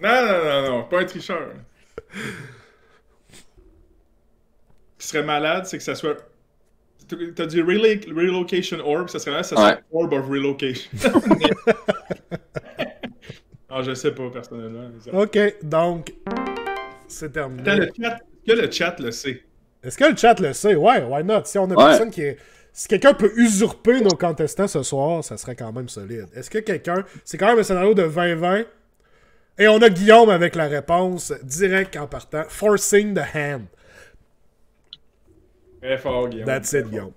Non, pas un tricheur. Ce qui serait malade, c'est que ça soit. T'as dit Relocation Orb, ça serait malade, ça serait Orb of Relocation. Ah, je sais pas, personnellement. OK, donc, c'est terminé. Attends, est-ce que le chat le sait? Est-ce que le chat le sait? Ouais, why not? Si on a personne qui est... Si quelqu'un peut usurper nos contestants ce soir, ça serait quand même solide. Est-ce que quelqu'un... C'est quand même un scénario de 20-20. Et on a Guillaume avec la réponse direct en partant. Forcing the hand. Très fort, Guillaume. That's it, Guillaume.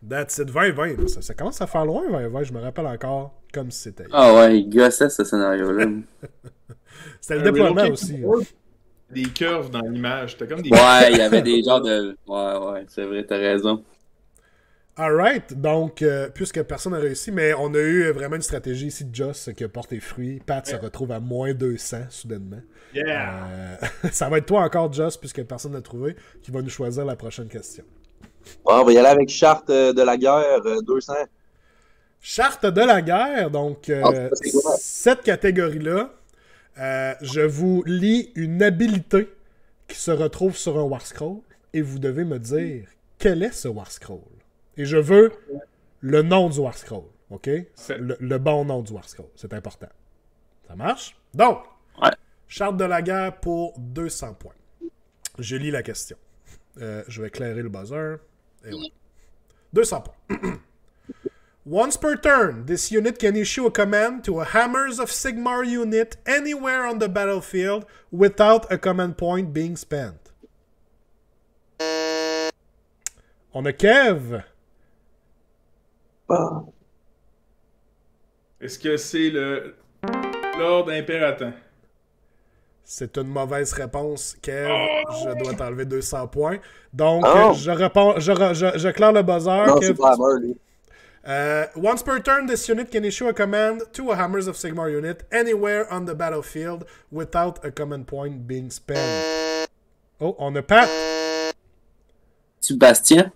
That's it. 20-20. Ça commence à faire loin, 20-20. Je me rappelle encore comme si c'était... Ah ouais, il gossait ce scénario-là. C'était le déploiement aussi. Des curves dans l'image. T'as comme des... Ouais, il y avait des genres de... Ouais, c'est vrai, t'as raison. Alright, donc, puisque personne n'a réussi, mais on a eu vraiment une stratégie ici de Joss qui a porté fruit. Pat se retrouve à moins 200 soudainement. Yeah! Ça va être toi encore, Joss, puisque personne n'a trouvé, qui va nous choisir la prochaine question. Bon, on va y aller avec charte de la guerre, 200. Charte de la guerre, donc, cette catégorie-là, je vous lis une habilité qui se retrouve sur un War Scroll et vous devez me dire quel est ce War Scroll. Et je veux le nom du War Scroll, OK? Le bon nom du War Scroll, c'est important. Ça marche? Donc, charte de la guerre pour 200 points. Je lis la question. Je vais éclairer le buzzer. Et ouais. 200 points. Once per turn, this unit can issue a command to a Hammers of Sigmar unit anywhere on the battlefield without a command point being spent. On a Kev. Est-ce que c'est l'ordre impératant? C'est une mauvaise réponse, Kev. Je dois t'enlever 200 points. Donc, je réponds, je claire le buzzer. Non, Kev, c'est pas Hammer, lui. once per turn, this unit can issue a command to a Hammers of Sigmar unit anywhere on the battlefield without a command point being spent. Oh, on a Pat. Tu Bastien?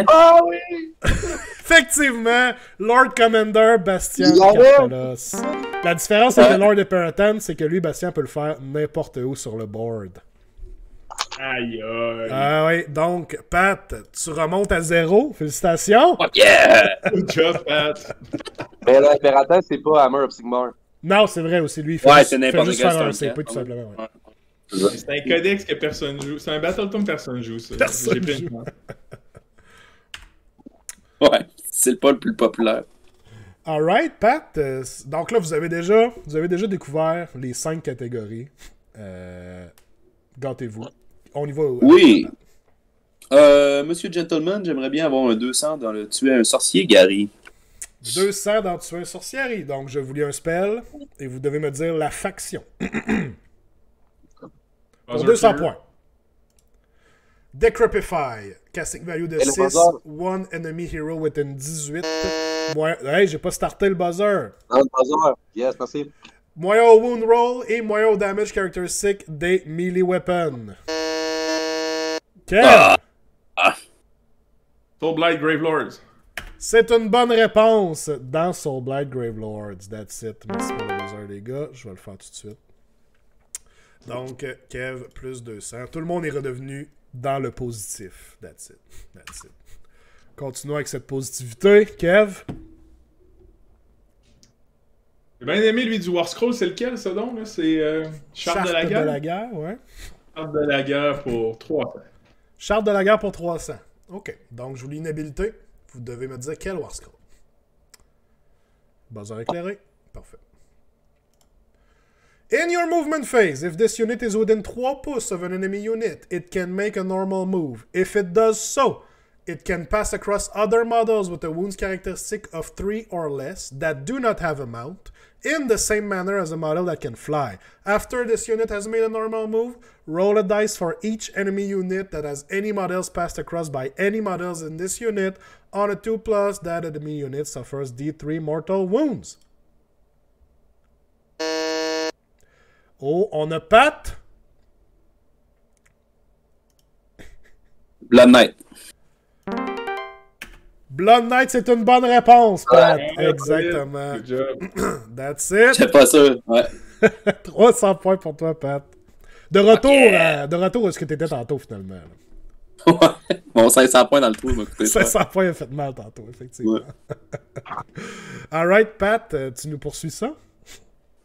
Ah oui! Effectivement, Lord Commander Bastien Il Carpelos. La différence avec le Lord Imperator, c'est que lui, Bastien, peut le faire n'importe où sur le board. Aïe, aïe. Ah oui, donc, Pat, tu remontes à 0. Félicitations. Fuck yeah! Good job, Pat. Mais l'impérateur, c'est pas Hammer of Sigmar. Non, c'est vrai aussi. Lui, il fait Ouais, juste, c'est fait n'importe juste quel faire un Stormcast. CP, tout simplement. Ouais. C'est un codex que personne joue. C'est un Battletome que personne joue, ça. Personne J'ai pris joue. une chance. Ouais, c'est pas le plus populaire. Alright, Pat. Donc là, vous avez déjà découvert les 5 catégories. Gâtez-vous. On y va. Oui. Monsieur Gentleman, j'aimerais bien avoir un 200 dans le tuer un sorcier, Gary. 200 dans tuer un sorcier. Donc, je vous lis un spell et vous devez me dire la faction. Pour 200 points. Decrepify. Casting value de Et le 6. buzzer? One enemy hero within 18. Hey, j'ai pas starté le buzzer. Dans le buzzer. Yes, merci. Moyen au wound roll et moyen au damage characteristic des melee weapons. Kev, Soulblight Gravelords. c'est une bonne réponse dans Soulblight Gravelords. That's it. Merci pour le buzzer, les gars. Je vais le faire tout de suite. Donc, Kev, plus 200. Tout le monde est redevenu dans le positif. That's it. That's it. Continuons avec cette positivité. Kev? J'ai bien aimé, lui, du War Scroll. C'est lequel, ça, donc? Là? C'est Charte de la Guerre? de la guerre, ouais. Charte de la Guerre pour 300. Charte de la guerre pour 300. OK. Donc, je vous lis une habilité. Vous devez me dire quel War Scroll. Buzzer éclairé. Parfait. In your movement phase, if this unit is within 3 pouces of an enemy unit, it can make a normal move. If it does so, it can pass across other models with a wounds characteristic of 3 or less that do not have a mount, in the same manner as a model that can fly. After this unit has made a normal move, roll a dice for each enemy unit that has any models passed across by any models in this unit. On a 2+, that enemy unit suffers D3 mortal wounds. Oh, on a Pat. Blood Knight. Blood Knight, c'est une bonne réponse, Pat. Ouais, Exactement. Good job. That's it. J'étais pas sûr. Ouais. 300 points pour toi, Pat. De retour, de retour à ce que t'étais tantôt, finalement. Ouais. Mon 500 points dans le trou m'a coûté cher. 500 points a fait mal tantôt, effectivement. Ouais. Alright, Pat, tu nous poursuis ça?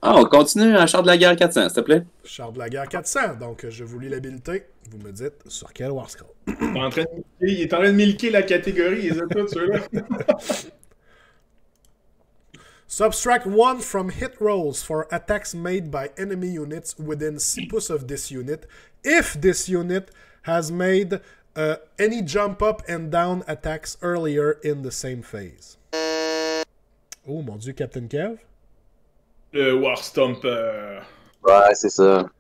Ah, on continue en char de la guerre 400, s'il te plaît. Char de la guerre 400. Donc, je vous lis l'habilité. Vous me dites sur quel War Scroll. Il est en train de milquer la catégorie. Ils ont tous ceux-là. Subtract 1 from hit rolls for attacks made by enemy units within 6 pouces of this unit if this unit has made any jump up and down attacks earlier in the same phase. Oh mon dieu, Captain Kev. Le War Stomper. Ouais, c'est ça.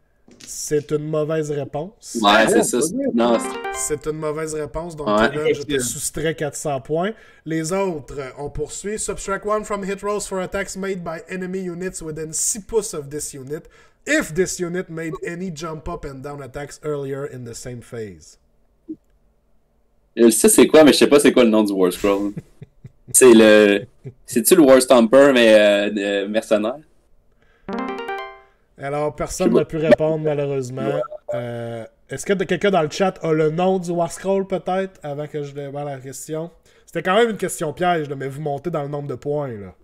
C'est une mauvaise réponse. Ouais, c'est ça. Non, C'est une mauvaise réponse, donc Ouais. Kevin, je te soustrais 400 points. Les autres, on poursuit. Subtract 1 from hit rolls for attacks made by enemy units within 6 pouces of this unit if this unit made any jump up and down attacks earlier in the same phase. je sais c'est quoi, mais je sais pas c'est quoi le nom du War Scroll. C'est le... C'est-tu le War Stomper, mais mercenaire? Alors, personne n'a pu répondre, malheureusement. Est-ce que quelqu'un dans le chat a le nom du War Scroll, peut-être, avant que je dévoile la question? C'était quand même une question piège, là, mais vous montez dans le nombre de points, là.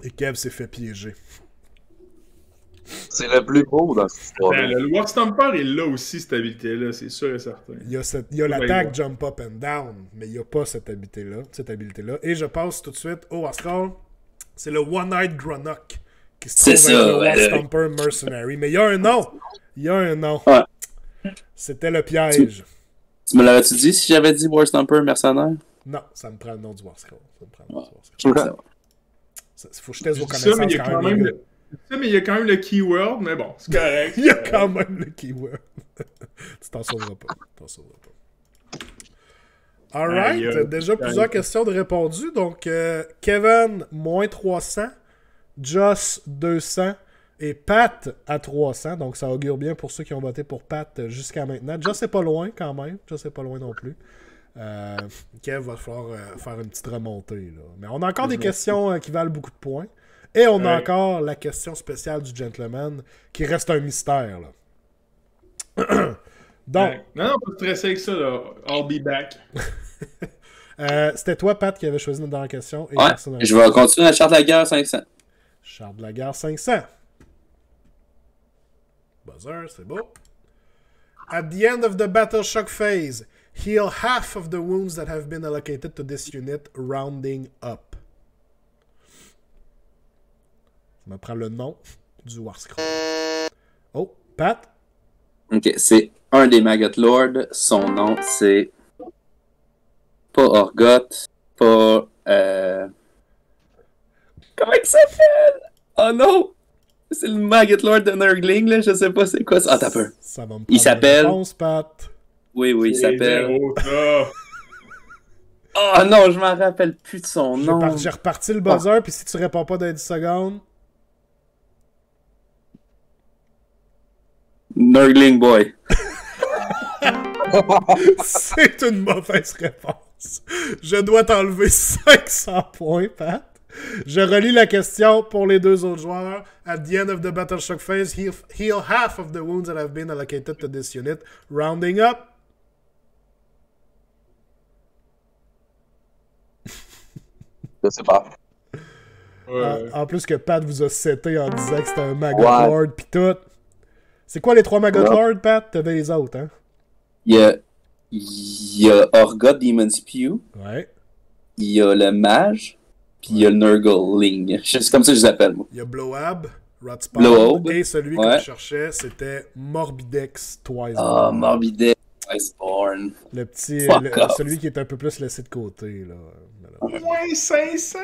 Et Kev s'est fait piéger. C'est le plus beau dans cette histoire. Ben, le War Stomper est là aussi, cette habilité-là, c'est sûr et certain. Il y a l'attaque Jump Up and Down, mais il n'y a pas cette habilité-là. Et je passe tout de suite au War Scroll. C'est le One-Eyed Gronok qui se trouve C'est être ça, le War ouais, Stomper Mercenary. Mais il y a un nom. Ouais. C'était le piège. Tu me l'aurais-tu dit si j'avais dit War Stomper mercenaire? Non, ça me prend le nom du War Scroll. Faut que je taise vos Ça, connaissances mais il y a quand quand même. même il y a quand même le keyword, mais bon, c'est correct. Il y a quand même le keyword. Tu t'en sauveras pas. Alright, Aïe, déjà plusieurs questions de répondues. Donc, Kevin, moins 300. Joss, 200. Et Pat à 300. Donc, ça augure bien pour ceux qui ont voté pour Pat jusqu'à maintenant. Joss c'est pas loin quand même. Joss c'est pas loin non plus. Kev va falloir faire une petite remontée. Là. Mais on a encore des questions qui valent beaucoup de points. Et on a encore la question spéciale du gentleman qui reste un mystère. Là. Donc, Non, pas stresser avec ça, là. I'll be back. c'était toi, Pat, qui avait choisi notre dernière question. Et Ouais, personne n'a je vais continuer à Charles Laguerre 500. Charles de la Gare 500. Buzzer, c'est beau. At the end of the battle shock phase, heal half of the wounds that have been allocated to this unit, rounding up. Ça me prend le nom du War Scroll. Oh, Pat? Ok, c'est un des Maggot Lords. Son nom, c'est pas Orgoth, pas... Comment il s'appelle? Oh non! C'est le Maggot Lord de Nurgling, là. Je sais pas c'est quoi ça. Ah, t'as peur. Ça va me prendre Il s'appelle... une réponse, Pat. Oui, il s'appelle... Zéro, ça. Oh non, je m'en rappelle plus de son nom. J'ai reparti le buzzer, puis si tu réponds pas dans 10 secondes... Nurgling Boy. C'est une mauvaise réponse. Je dois t'enlever 500 points, Pat. Je relis la question pour les deux autres joueurs. At the end of the battle shock phase, heal half of the wounds that have been allocated to this unit, rounding up. Je sais pas. En plus que Pat vous a seté en disant que c'était un Maggot Lord pis tout. C'est quoi les trois Maggot Lords, Pat? T'avais les autres, hein? Il y a Orgoth Demon Spew. Ouais. Il y a le Mage. Puis il y a le Nurgling. C'est comme ça que je les appelle, moi. Il y a Blowab, Rotspawn, Blowab. et celui qu'on cherchait, c'était Morbidex Twiceborn. Ah, Morbidex Twiceborn. Le petit, Fuck celui qui est un peu plus laissé de côté, là. Moins 500!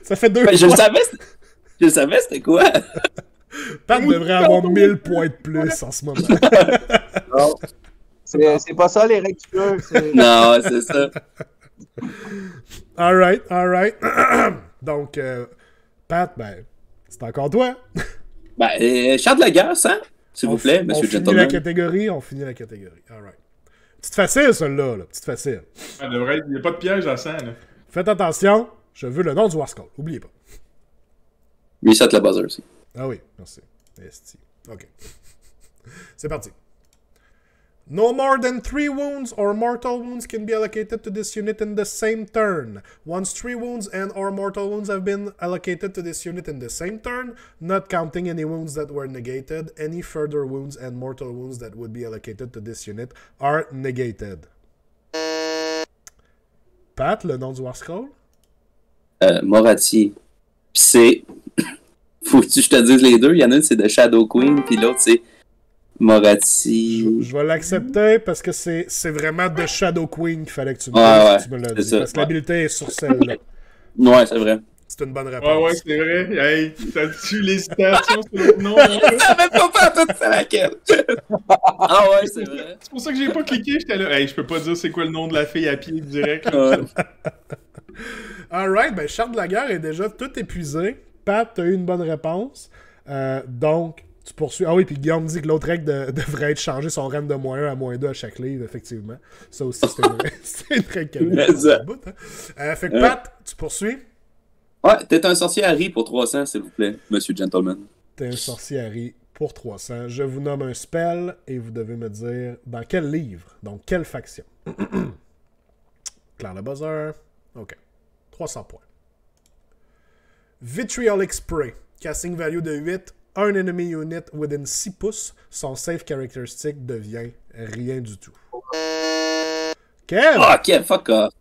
Ça fait deux Ben, je fois. le savais, c'était quoi? Pat devrait avoir 1000 points de plus en ce moment. Non. C'est pas ça les règles du jeu. Non, c'est ça. Alright. Donc, Pat, ben, c'est encore toi. Ben, Charles de la Guerre, ça? S'il vous plaît, monsieur On Gentleman. finit la catégorie. Alright. Petite facile, celle-là. Là. Petite facile. Il n'y a pas de piège à 100, là. Faites attention. Je veux le nom du War Scroll. Oubliez pas. Reset le buzzer aussi. Ah oui, merci. Esti. OK. C'est parti. No more than 3 wounds or mortal wounds can be allocated to this unit in the same turn. Once 3 wounds and or mortal wounds have been allocated to this unit in the same turn, not counting any wounds that were negated, any further wounds and mortal wounds that would be allocated to this unit are negated. Pat, le nom du War Scroll? Morati. Puis c'est... Faut-tu que je te dise les deux? Il y en a une, c'est de Shadow Queen, puis l'autre, c'est Morati. Je vais l'accepter parce que c'est vraiment de Shadow Queen qu'il fallait que tu me dises, tu me l'as dit. Ça. Parce que l'habilité est sur celle-là. Ouais, c'est vrai. C'est une bonne réponse. Ouais, c'est vrai. Hey, t'as-tu l'hésitation sur le nom? Je savais pas tout c'est laquelle. Ah ouais, c'est vrai. C'est pour ça que j'ai pas cliqué, j'étais là. Hey, je peux pas dire c'est quoi le nom de la fille à pied direct. Là, Alright, ben Charles de la Guerre est déjà tout épuisé. Pat, t'as eu une bonne réponse. Donc, tu poursuis. Ah oui, puis Guillaume dit que l'autre règle devrait être changée son rang de -1 à -2 à chaque livre, effectivement. Ça aussi, c'est une règle qu'elle a. Fait que Pat, tu poursuis. Ouais, t'es un sorcier Harry pour 300, s'il vous plaît, monsieur Gentleman. T'es un sorcier Harry pour 300. Je vous nomme un spell et vous devez me dire dans quel livre, donc quelle faction. Claire le buzzer. OK. 300 points. Vitriolic Spray. Casting value de 8. Un enemy unit within 6 pouces. Son save characteristic devient rien du tout. Kev! Ah, ok, fuck off.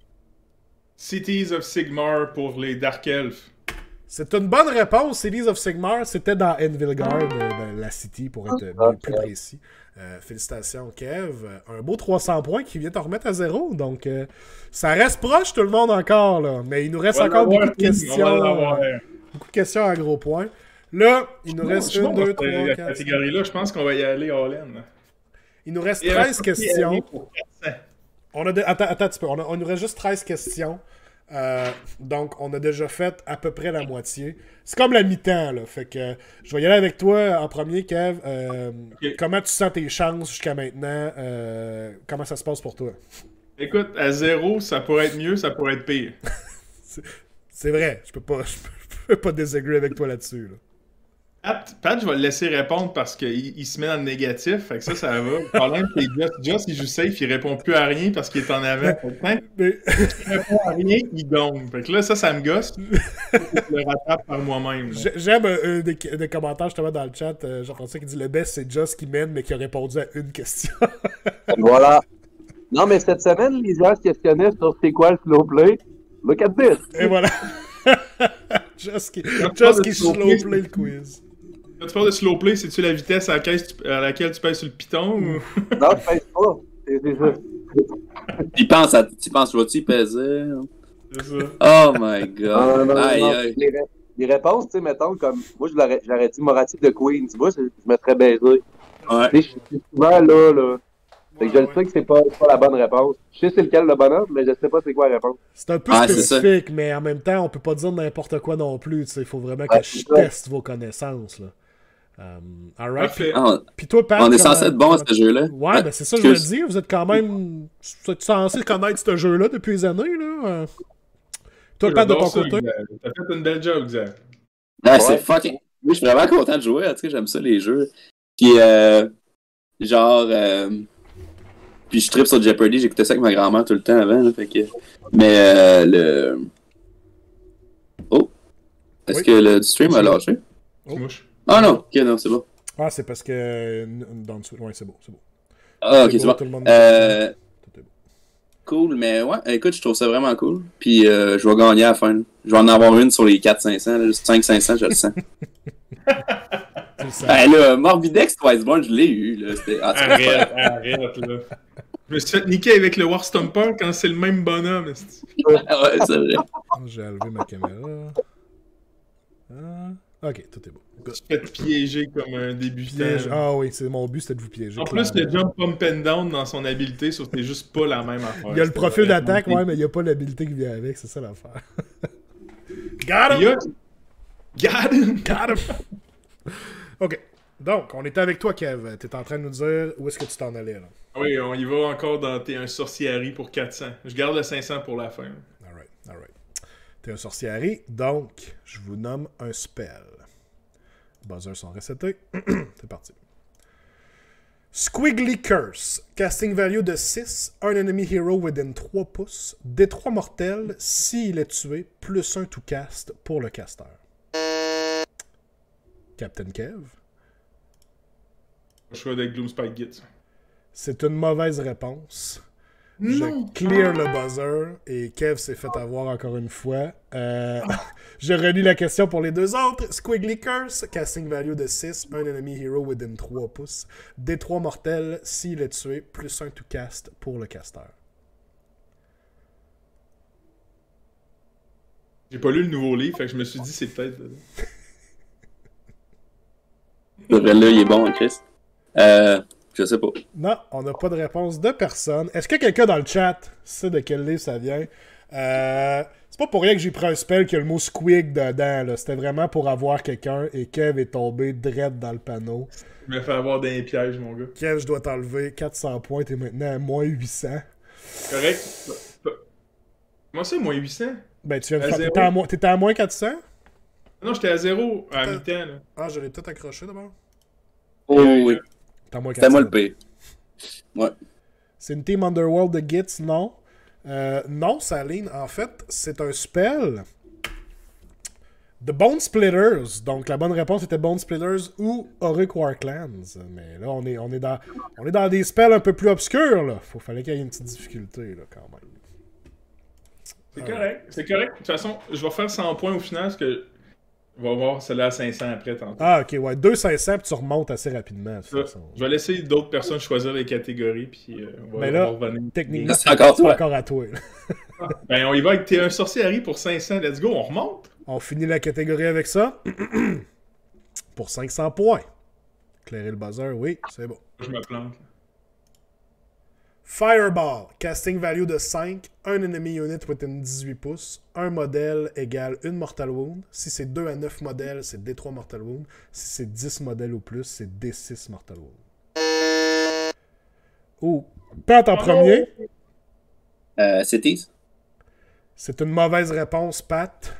Cities of Sigmar pour les Dark Elves. C'est une bonne réponse. Cities of Sigmar, c'était dans Envilgard, dans la city, pour être plus précis. Félicitations, Kev. Un beau 300 points qui vient te remettre à 0. Donc, ça reste proche, tout le monde, encore. Là. Mais il nous reste encore beaucoup de questions. Beaucoup de questions à gros points. Là, il nous reste 1, 2, 3, 4. Cette catégorie-là, je pense qu'on va y aller all-in. Il nous reste 13 questions. Attends un petit peu. On nous reste juste 13 questions. Donc, on a déjà fait à peu près la moitié. C'est comme la mi-temps, là. Fait que je vais y aller avec toi en premier, Kev. Comment tu sens tes chances jusqu'à maintenant? Comment ça se passe pour toi? Écoute, à 0, ça pourrait être mieux, ça pourrait être pire. C'est vrai. Je peux pas désagréer avec toi là-dessus. Là. Pat, je vais le laisser répondre parce qu'il se met dans le négatif. Fait que ça va. Le problème, c'est que Joss, il joue safe, il répond plus à rien parce qu'il est en avant. Mais... il répond à rien, il gagne. Fait que là, ça me gosse. Je le rattrape par moi-même. J'aime des commentaires justement dans le chat. Jean-François qui dit le best, c'est Joss qui mène, mais qui a répondu à une question. Voilà. Non, mais cette semaine, les gens se questionnaient sur c'est quoi le slow play. Look at this. Et voilà. Just qui slow play le quiz. Quand tu parles de slow play, c'est-tu la vitesse à laquelle tu pèses sur le piton ou... Non, je pèse pas. C'est ça. Tu penses, je vais-tu peser? C'est ça. Oh my god. Non. Aïe. Les réponses, tu sais, mettons, comme moi, j'aurais dit Moratif de Queen. Tu vois, je me serais baisé. Ouais. Tu sais, je suis souvent là. Fait que je le sais que c'est pas la bonne réponse. Je sais c'est lequel le bonhomme, mais je sais pas c'est quoi la réponse. C'est un peu spécifique, mais en même temps, on peut pas dire n'importe quoi non plus. Il faut vraiment que je teste vos connaissances. Là. Alright. Puis toi, Pat, on est censé être bon à ce jeu-là. Ouais, ben c'est ça que je veux dire. Vous êtes quand même censé connaître ce jeu-là depuis des années. Là. Toi, Pat, de ton côté. T'as fait une belle job, Xav. Ouais, c'est fucking... Oui, je suis vraiment content de jouer. En tout cas, j'aime ça, les jeux. Puis, puis je trippe sur Jeopardy, j'écoutais ça avec ma grand-mère tout le temps avant, là, fait que... Mais Oh! Est-ce que le stream a lâché? Oh. Ah non! Ok, non, c'est bon. Ah, c'est parce que... Ouais, c'est beau. Ah, ok, c'est bon. Cool, mais ouais, écoute, je trouve ça vraiment cool. Puis je vais gagner à la fin. Je vais en avoir une sur les 4-500, 5-500, je le sens. Ben là, Morbidex Twiceborn, je l'ai eu. Là. Arrête, là. Je me suis fait niquer avec le War Stomper quand c'est le même bonhomme. Ouais, c'est vrai. J'ai enlevé ma caméra. Ok, tout est beau. Je me suis fait piéger comme un débutant. Ah oui, c'est mon but, c'était de vous piéger. En plus, le jump pump and down dans son habileté, c'est juste pas la même affaire. Il y a le profil d'attaque, ouais, mais il n'y a pas l'habileté qui vient avec, c'est ça l'affaire. Got him! Ok, donc, on était avec toi, Kev. T'es en train de nous dire où est-ce que tu t'en allais, là. Oui, on y va encore dans T'es un sorcier pour 400. Je garde le 500 pour la fin. Alright. T'es un sorcier, donc je vous nomme un spell. Les buzzers sont resetés. C'est parti. Squiggly Curse. Casting value de 6. Un enemy hero within 3 pouces. D3 mortel s'il est tué, plus 1 to cast pour le caster. Captain Kev. Je choix avec Gloomspite Git. C'est une mauvaise réponse. Non. Je clear le buzzer et Kev s'est fait avoir encore une fois. Je relis la question pour les deux autres. Squiggly Curse, casting value de 6, un enemy hero within 3 pouces. D3 mortel s'il est tué, plus 1 to cast pour le caster. J'ai pas lu le nouveau livre, fait que je me suis dit c'est peut-être... Là, il est bon, Chris. Je sais pas. Non, on n'a pas de réponse de personne. Est-ce que quelqu'un dans le chat sait de quel livre ça vient? C'est pas pour rien que j'ai pris un spell qui a le mot squig dedans. Là. C'était vraiment pour avoir quelqu'un et Kev est tombé direct dans le panneau. Je me fais avoir des pièges, mon gars. Kev, je dois t'enlever 400 points. T'es maintenant à moins 800. Correct. Comment ça, moins 800? Ben, tu viens de faire... T'étais à moins 400? Non, j'étais à 0 à mi-temps. Là. Ah, je l'ai peut-être accroché d'abord. Oh oui. C'était moi le P. Ouais. C'est une team Underworld de Gits, non. Non, Saline, en fait, c'est un spell de Bone Splitters. Donc, la bonne réponse était Bone Splitters ou Auric Warclans. Mais là, on est dans des spells un peu plus obscurs, là. Fallait qu'il y ait une petite difficulté, là, quand même. C'est correct. C'est correct. De toute façon, je vais faire 100 points au final, parce que on va voir celle-là à 500 après tantôt. Ah, ok, ouais. 2 500, puis tu remontes assez rapidement. De toute façon. Je vais laisser d'autres personnes choisir les catégories, puis on va revenir. Techniquement, c'est encore à toi. Ben, on y va avec T'es un sorcier Harry pour 500. Let's go, on remonte. On finit la catégorie avec ça. Pour 500 points. Éclairer le buzzer, oui, c'est bon. Je me plante. Fireball, casting value de 5, un enemy unit within 18 pouces, un modèle égale 1 mortal wound. Si c'est 2 à 9 modèles, c'est D3 mortal wound. Si c'est 10 modèles ou plus, c'est D6 mortal wound. Oh, Pat en premier. Cities. C'est une mauvaise réponse, Pat.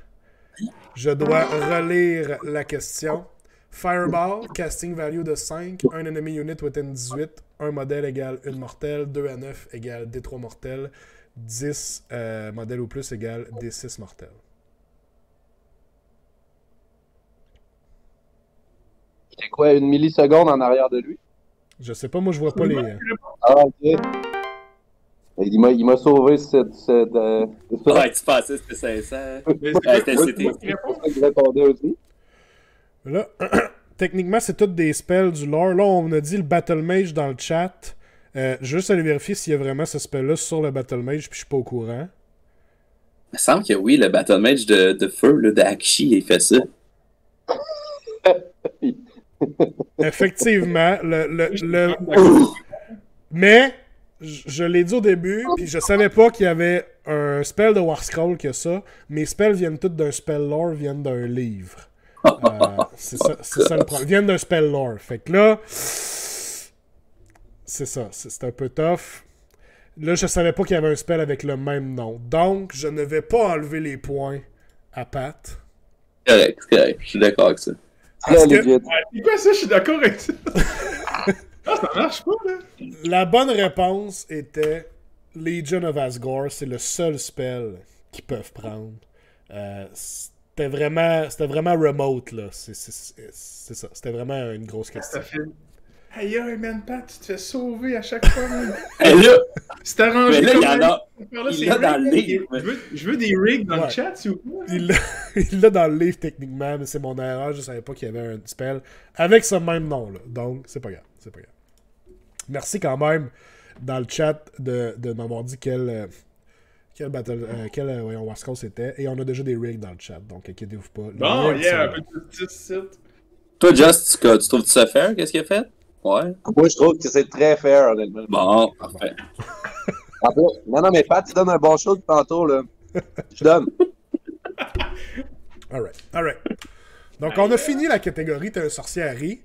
Je dois relire la question. Fireball, casting value de 5, un enemy unit within 18, un modèle égale une mortelle, 2 à 9 égale D3 mortels, 10 modèles ou plus égale D6 mortels. C'est quoi, 1 milliseconde en arrière de lui? Je sais pas, moi je vois pas les... Ah, ok. Il m'a sauvé cette Ouais, tu pensais que c'était sincère. C'était je répondais aussi. Là, techniquement, c'est toutes des spells du lore. Là, on a dit le Battle Mage dans le chat. Juste aller vérifier s'il y a vraiment ce spell-là sur le Battle Mage, puis je suis pas au courant. Il me semble que oui, le Battle Mage de feu, là, d'Akshi, il fait ça. Effectivement, mais je l'ai dit au début, puis je savais pas qu'il y avait un spell de War Scroll que ça. Mes spells viennent tous d'un spell lore, viennent d'un livre. C'est ça le problème. Ils viennent d'un spell lore. Fait que là, c'est ça. C'est un peu tough. Là, je savais pas qu'il y avait un spell avec le même nom. Donc, je ne vais pas enlever les points à Pat. Correct, je suis d'accord avec ça. Parce que C'est quoi ça? Je suis d'accord avec ça. Ah, ça marche pas, là. la bonne réponse était Legion of Asgore. C'est le seul spell qu'ils peuvent prendre. C'était vraiment remote, là. C'est ça. C'était vraiment une grosse question. Ça fait... Aïe, man, Pat, tu te fais sauver à chaque fois, man. Et là, C'est arrangé. mais là, comme il y en un- a. Par là, Il c'est l'a dans le rigged. livre. Je veux des rigs dans Ouais. le chat, s'il vous plaît. Il l'a dans le livre, techniquement, mais c'est mon erreur. Je savais pas qu'il y avait un spell avec ce même nom-là. Donc, c'est pas grave. Merci quand même, dans le chat, de m'avoir dit quel War Scroll c'était. Et on a déjà des rigs dans le chat, donc inquiétez-vous pas. Les Bon, rigs yeah, un sont- peu de petit site. Toi, Just, tu trouves ça fair? Qu'est-ce qu'il a fait? Ouais. Moi, je trouve que c'est très fair, honnêtement. Bon, parfait. En plus, non, mais Pat, tu donnes un bon show de tantôt, là. Je donne. Alright. Donc, on a fini la catégorie T'es un sorcier Harry.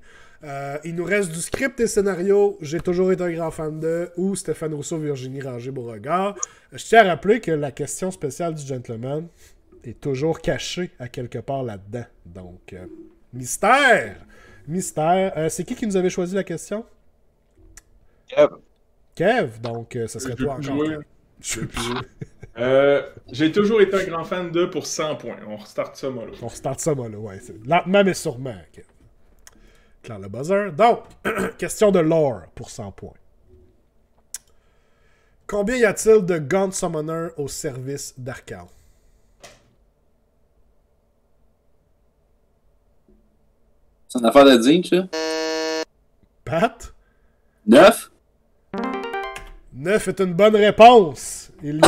Il nous reste du script et scénario. J'ai toujours été un grand fan de. Ou Stéphane Rousseau, Virginie Ranger-Beauregard. Je tiens à rappeler que la question spéciale du gentleman est toujours cachée à quelque part là-dedans. Donc, mystère. C'est qui nous avait choisi la question? Kev. Donc, ça serait Je toi veux plus encore. jouer. Kev. Je veux plus jouer. J'ai toujours été un grand fan de pour 100 points. On restart ça, moi, là. On restart ça, moi, là. Ouais, lentement, mais sûrement, Kev. Claire le buzzer. Donc, question de lore pour 100 points. Combien y a-t-il de Gaunt Summoner au service d'Arkham? C'est une affaire de digne, ça? Pat? 9? 9 est une bonne réponse. Il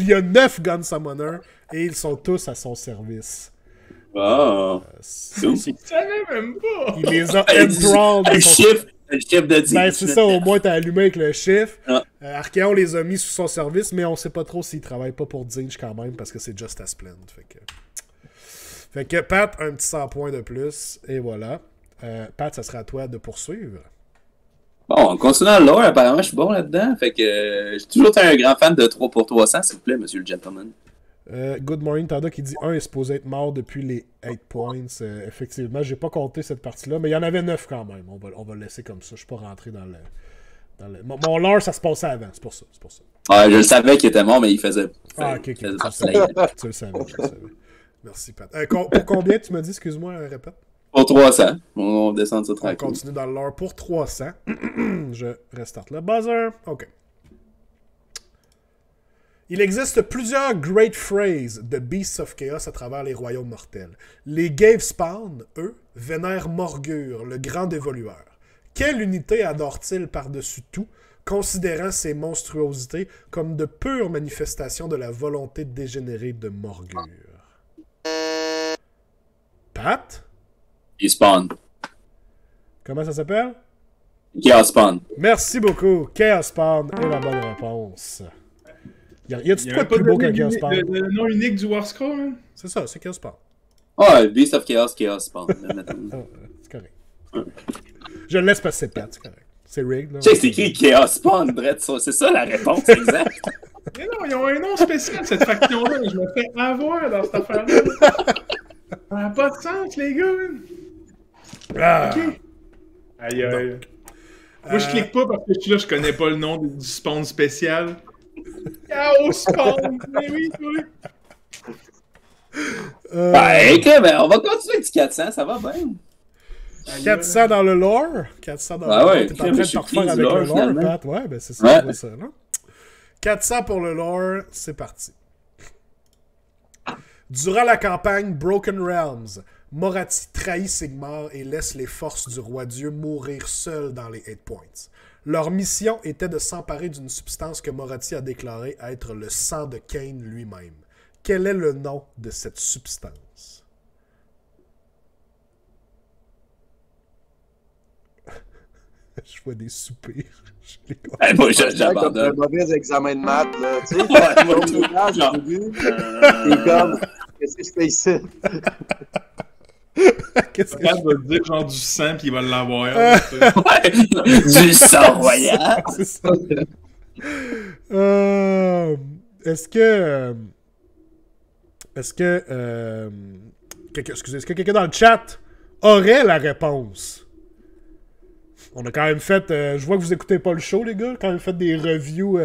y a 9 Gaunt Summoner et ils sont tous à son service. Oh. Je savais même pas. Il les a Un enthralled. de son- chiffre de digne. Ben, c'est ça, au moins t'as allumé avec le chiffre. Ah. Archeon les a mis sous son service, mais on sait pas trop s'il travaille pas pour Zinch quand même, parce que c'est Just as Planned. Fait que Pat, un petit 100 points de plus, et voilà. Pat, ça sera à toi de poursuivre. Bon, en continuant le lore, apparemment, je suis bon là-dedans. Fait que j'ai toujours été un grand fan de 3 pour 300, s'il vous plaît, monsieur le gentleman. Good Morning Tada qui dit 1 est supposé être mort depuis les 8 points. Effectivement, j'ai pas compté cette partie-là, mais il y en avait 9 quand même. On va le laisser comme ça. Je suis pas rentré dans le... Mon lore, ça se passait avant, c'est pour ça. Ouais, je le savais qu'il était mort, mais il faisait. Ah, ok. il faisait Tu partie le de la savais. Tu le savais. Merci, Pat. Pour combien tu m'as dit, excuse-moi, répète? Pour 300. On descend ça On tranquille. continue dans le lore pour 300. Je restarte le buzzer. OK. Il existe plusieurs great phrases de Beasts of Chaos à travers les royaumes mortels. Les Gavespawn, eux, vénèrent Morgur, le grand dévolueur. Quelle unité adore-t-il par-dessus tout, considérant ces monstruosités comme de pures manifestations de la volonté dégénérée de Morgur? Pat? Il spawn. Comment ça s'appelle? Chaos spawn. Merci beaucoup. Chaos Spawn est la bonne réponse. Y a-tu de quoi de plus beau qu'un Chaos Spawn? Le nom unique du War Scroll, hein? C'est ça, c'est Chaos Spawn. Ouais, Beast of Chaos, Chaos spawn. Ah, c'est correct. Je le laisse passer Pat, c'est correct. C'est rigged, là. Tu sais, c'est écrit Chaos spawn, Brett. C'est ça la réponse exacte. Mais non, ils ont un nom spécial, cette faction-là. Je me fais avoir dans cette affaire-là. Ça n'a pas de sens, les gars. Man. Ah! Ok. Aïe, aïe. Moi, je clique pas parce que je suis là, je connais pas le nom du spawn spécial. Chaos spawn! Mais oui, oui. Ben, ok, ben, on va continuer avec du 400, ça va bien. 400 dans le lore. 400 dans Ah le lore. ouais, T'es en train de te je suis refaire plein avec du lore, le lore, finalement. Pat. Ouais, ben c'est ça, Ouais. je vois ça, là. 400 pour le lore, c'est parti. Durant la campagne Broken Realms, Moratti trahit Sigmar et laisse les forces du roi Dieu mourir seuls dans les 8 Points. Leur mission était de s'emparer d'une substance que Moratti a déclarée être le sang de Kane lui-même. Quel est le nom de cette substance? Je vois des soupirs. Moi, Comme un j'abandonne. mauvais examen de maths, là. Tu sais, Ouais, moi, ton ménage, genre. au début, t'es comme, qu'est-ce que je fais ici? Qu'est-ce que Pat je va te dire genre du sang pis il va l'avoir. Ouais, du sang royal. C'est ça. Est-ce que. Est-ce que quelqu'un dans le chat aurait la réponse? On a quand même fait. Je vois que vous écoutez pas le show, les gars. Quand même fait des reviews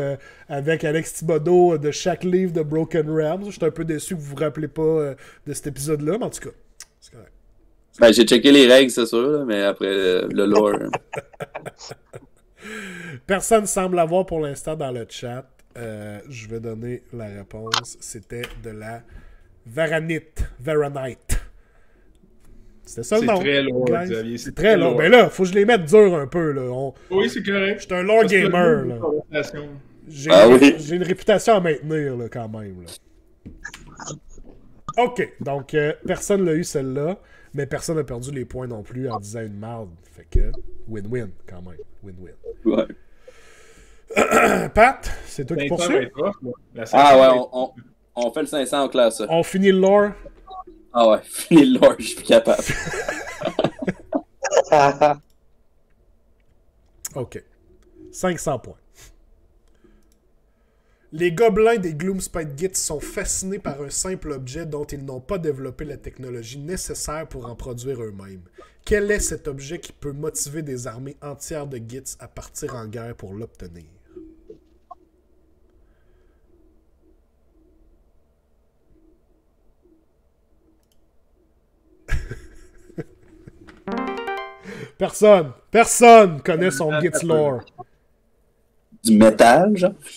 avec Alex Thibodeau de chaque livre de Broken Realms. Je suis un peu déçu que vous vous rappelez pas de cet épisode-là, mais en tout cas, c'est correct. Ben, j'ai checké les règles, c'est sûr, là, mais après le lore. Personne semble l'avoir pour l'instant dans le chat. Je vais donner la réponse. C'était de la Varanite. C'était ça le C'est nom. très lourd, guys. Xavier. C'est très long. Ben là, faut que je les mette durs un peu. Là. Oui, c'est correct. Je suis un lore Parce que gamer. le Là. conversation. J'ai Ah oui. j'ai une réputation à maintenir là, quand même. Là. OK. Donc, personne l'a eu celle-là, mais personne n'a perdu les points non plus en disant une marde. Fait que win-win quand même. Win-win. Ouais. Pat, c'est toi qui 500 va poursuis? être rough, là. La Ah 500 ouais, va être- on fait le 500 en classe. Ça. On finit le lore. Ah ouais, fini le lore, je suis plus capable. OK. 500 points. Les gobelins des Gloomspite Gits sont fascinés par un simple objet dont ils n'ont pas développé la technologie nécessaire pour en produire eux-mêmes. Quel est cet objet qui peut motiver des armées entières de Gits à partir en guerre pour l'obtenir? Personne connaît son Gits lore. Du métal, genre? Je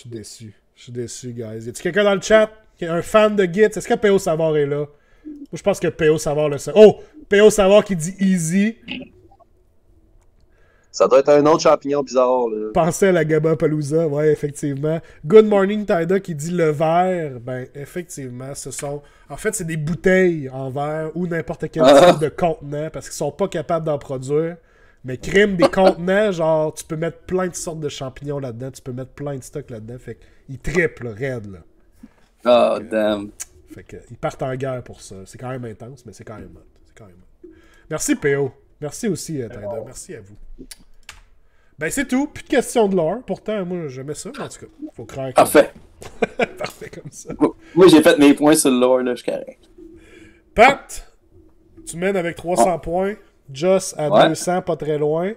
suis déçu, guys. Y a-t-il quelqu'un dans le chat qui est un fan de Gits? Est-ce que P.O. Savard est là? Moi, je pense que P.O. Savard le sait. Oh! P.O. Savard qui dit easy. Ça doit être un autre champignon bizarre, là. Pensez à la Gabapalooza. Ouais, effectivement. Good Morning Taida qui dit le verre. Ben, effectivement, ce sont... En fait, c'est des bouteilles en verre ou n'importe quel type de contenant parce qu'ils sont pas capables d'en produire. Mais crime des contenants, genre, tu peux mettre plein de sortes de champignons là-dedans, tu peux mettre plein de stocks là-dedans. Fait qu'ils triplent, raide, là. Oh, damn. Fait que, ils partent en guerre pour ça. C'est quand même intense, mais c'est quand même hot. C'est quand même hot. Merci, PO. Merci aussi, Taida. Merci à vous. Ben, c'est tout. Plus de questions de lore. Pourtant, moi, j'aimais ça. En tout cas, faut croire que... Parfait. Parfait comme ça. Moi, j'ai fait mes points sur le lore, là, je suis correct. Pat, tu mènes avec 300 points. Joss à Ouais. 200, pas très loin.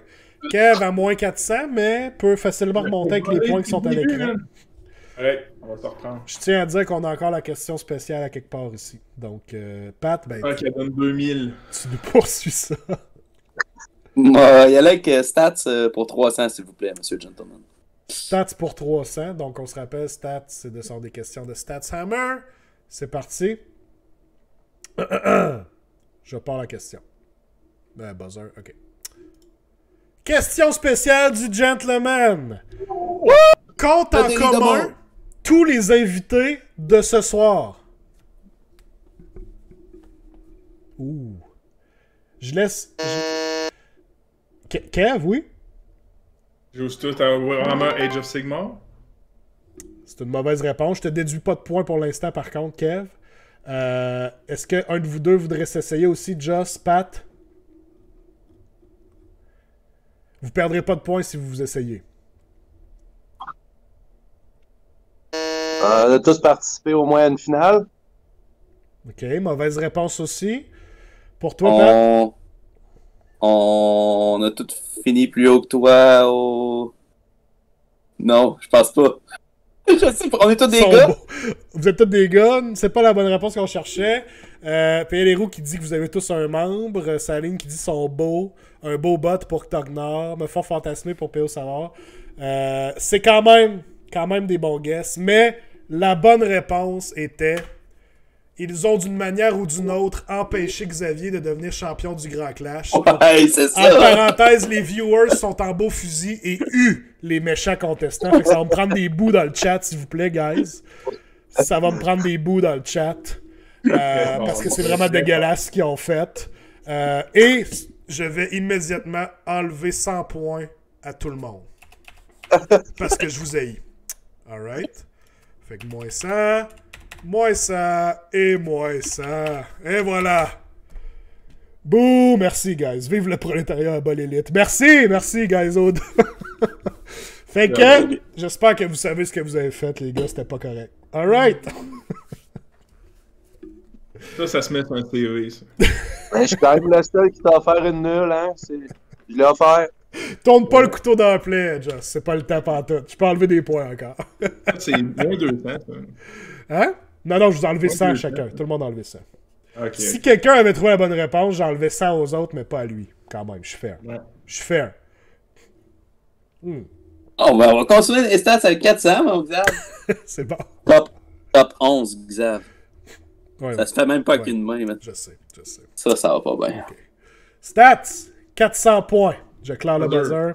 Kev à moins 400, mais peut facilement remonter avec les points qui sont à l'écran. Ouais, on va se reprendre. Je tiens à dire qu'on a encore la question spéciale à quelque part ici. Donc, Pat, ben, Ah, qu'elle donne 2000. tu nous poursuis ça. Il y a avec stats pour 300, s'il vous plaît, monsieur Gentleman. Stats pour 300. Donc, on se rappelle, stats, ce sont des questions de Stats Hammer. C'est parti. Je pars la question. Ben, buzzer, ok. Question spéciale du gentleman. Compte en commun tous les invités de ce soir. Ouh. Je laisse... Kev, oui? Joue tout à Warhammer Age of Sigmar. C'est une mauvaise réponse. Je te déduis pas de points pour l'instant, par contre, Kev. Est-ce qu'un de vous deux voudrait s'essayer aussi, Joss, Pat? Vous perdrez pas de points si vous vous essayez. On a tous participé au moins à une finale. OK, mauvaise réponse aussi. Pour toi, Pat? On a tout fini plus haut que toi au... Non, je pense pas. Je sais pas, on est tous des Sont gars. beaux. Vous êtes tous des gars, c'est pas la bonne réponse qu'on cherchait. Puis il y a les roues qui dit que vous avez tous un membre. Saline qui dit sont beaux. Un beau bot pour Tognar. Me font fantasmer pour P.O. Savard. C'est quand même des bons guesses. Mais la bonne réponse était... Ils ont d'une manière ou d'une autre empêché Xavier de devenir champion du Grand Clash. Ouais, c'est En ça. parenthèse, les viewers sont en beau fusil et les méchants contestants. Fait que ça va me prendre des bouts dans le chat, s'il vous plaît, guys. Ça va me prendre des bouts dans le chat. Parce que c'est vraiment dégueulasse ce qu'ils ont fait. Et je vais immédiatement enlever 100 points à tout le monde. Parce que je vous haïs. Alright? Fait que moins ça, et moins ça. Et voilà. Bouh, merci, guys. Vive le prolétariat à bas l'élite. Merci, guys. Fait que, j'espère que vous savez ce que vous avez fait, les gars. C'était pas correct. Alright. Ça se met sur un CV, ça. Ben, je suis quand même le seul qui t'a offert une nulle, hein. Je l'ai offert. Tourne pas le couteau dans la plaie, Joss. C'est pas le temps pantoute. Je peux enlever des points encore. C'est moins 200, ça. Hein? Non, je vous ai enlevé 100 à Ouais, chacun. Tout le monde a enlevé 100. Ok. Si quelqu'un avait trouvé la bonne réponse, j'enlevais 100 aux autres, mais pas à lui. Quand même, je suis fair. Ouais. Je suis fair. On va continuer les stats avec 400, mon Xav. C'est bon. Top 11, Xav. Ouais, Ça se fait même pas ouais. avec une main, mais Je sais. ça va pas bien. Stats, 400 points. J'éclaire le Buzzer. buzzer.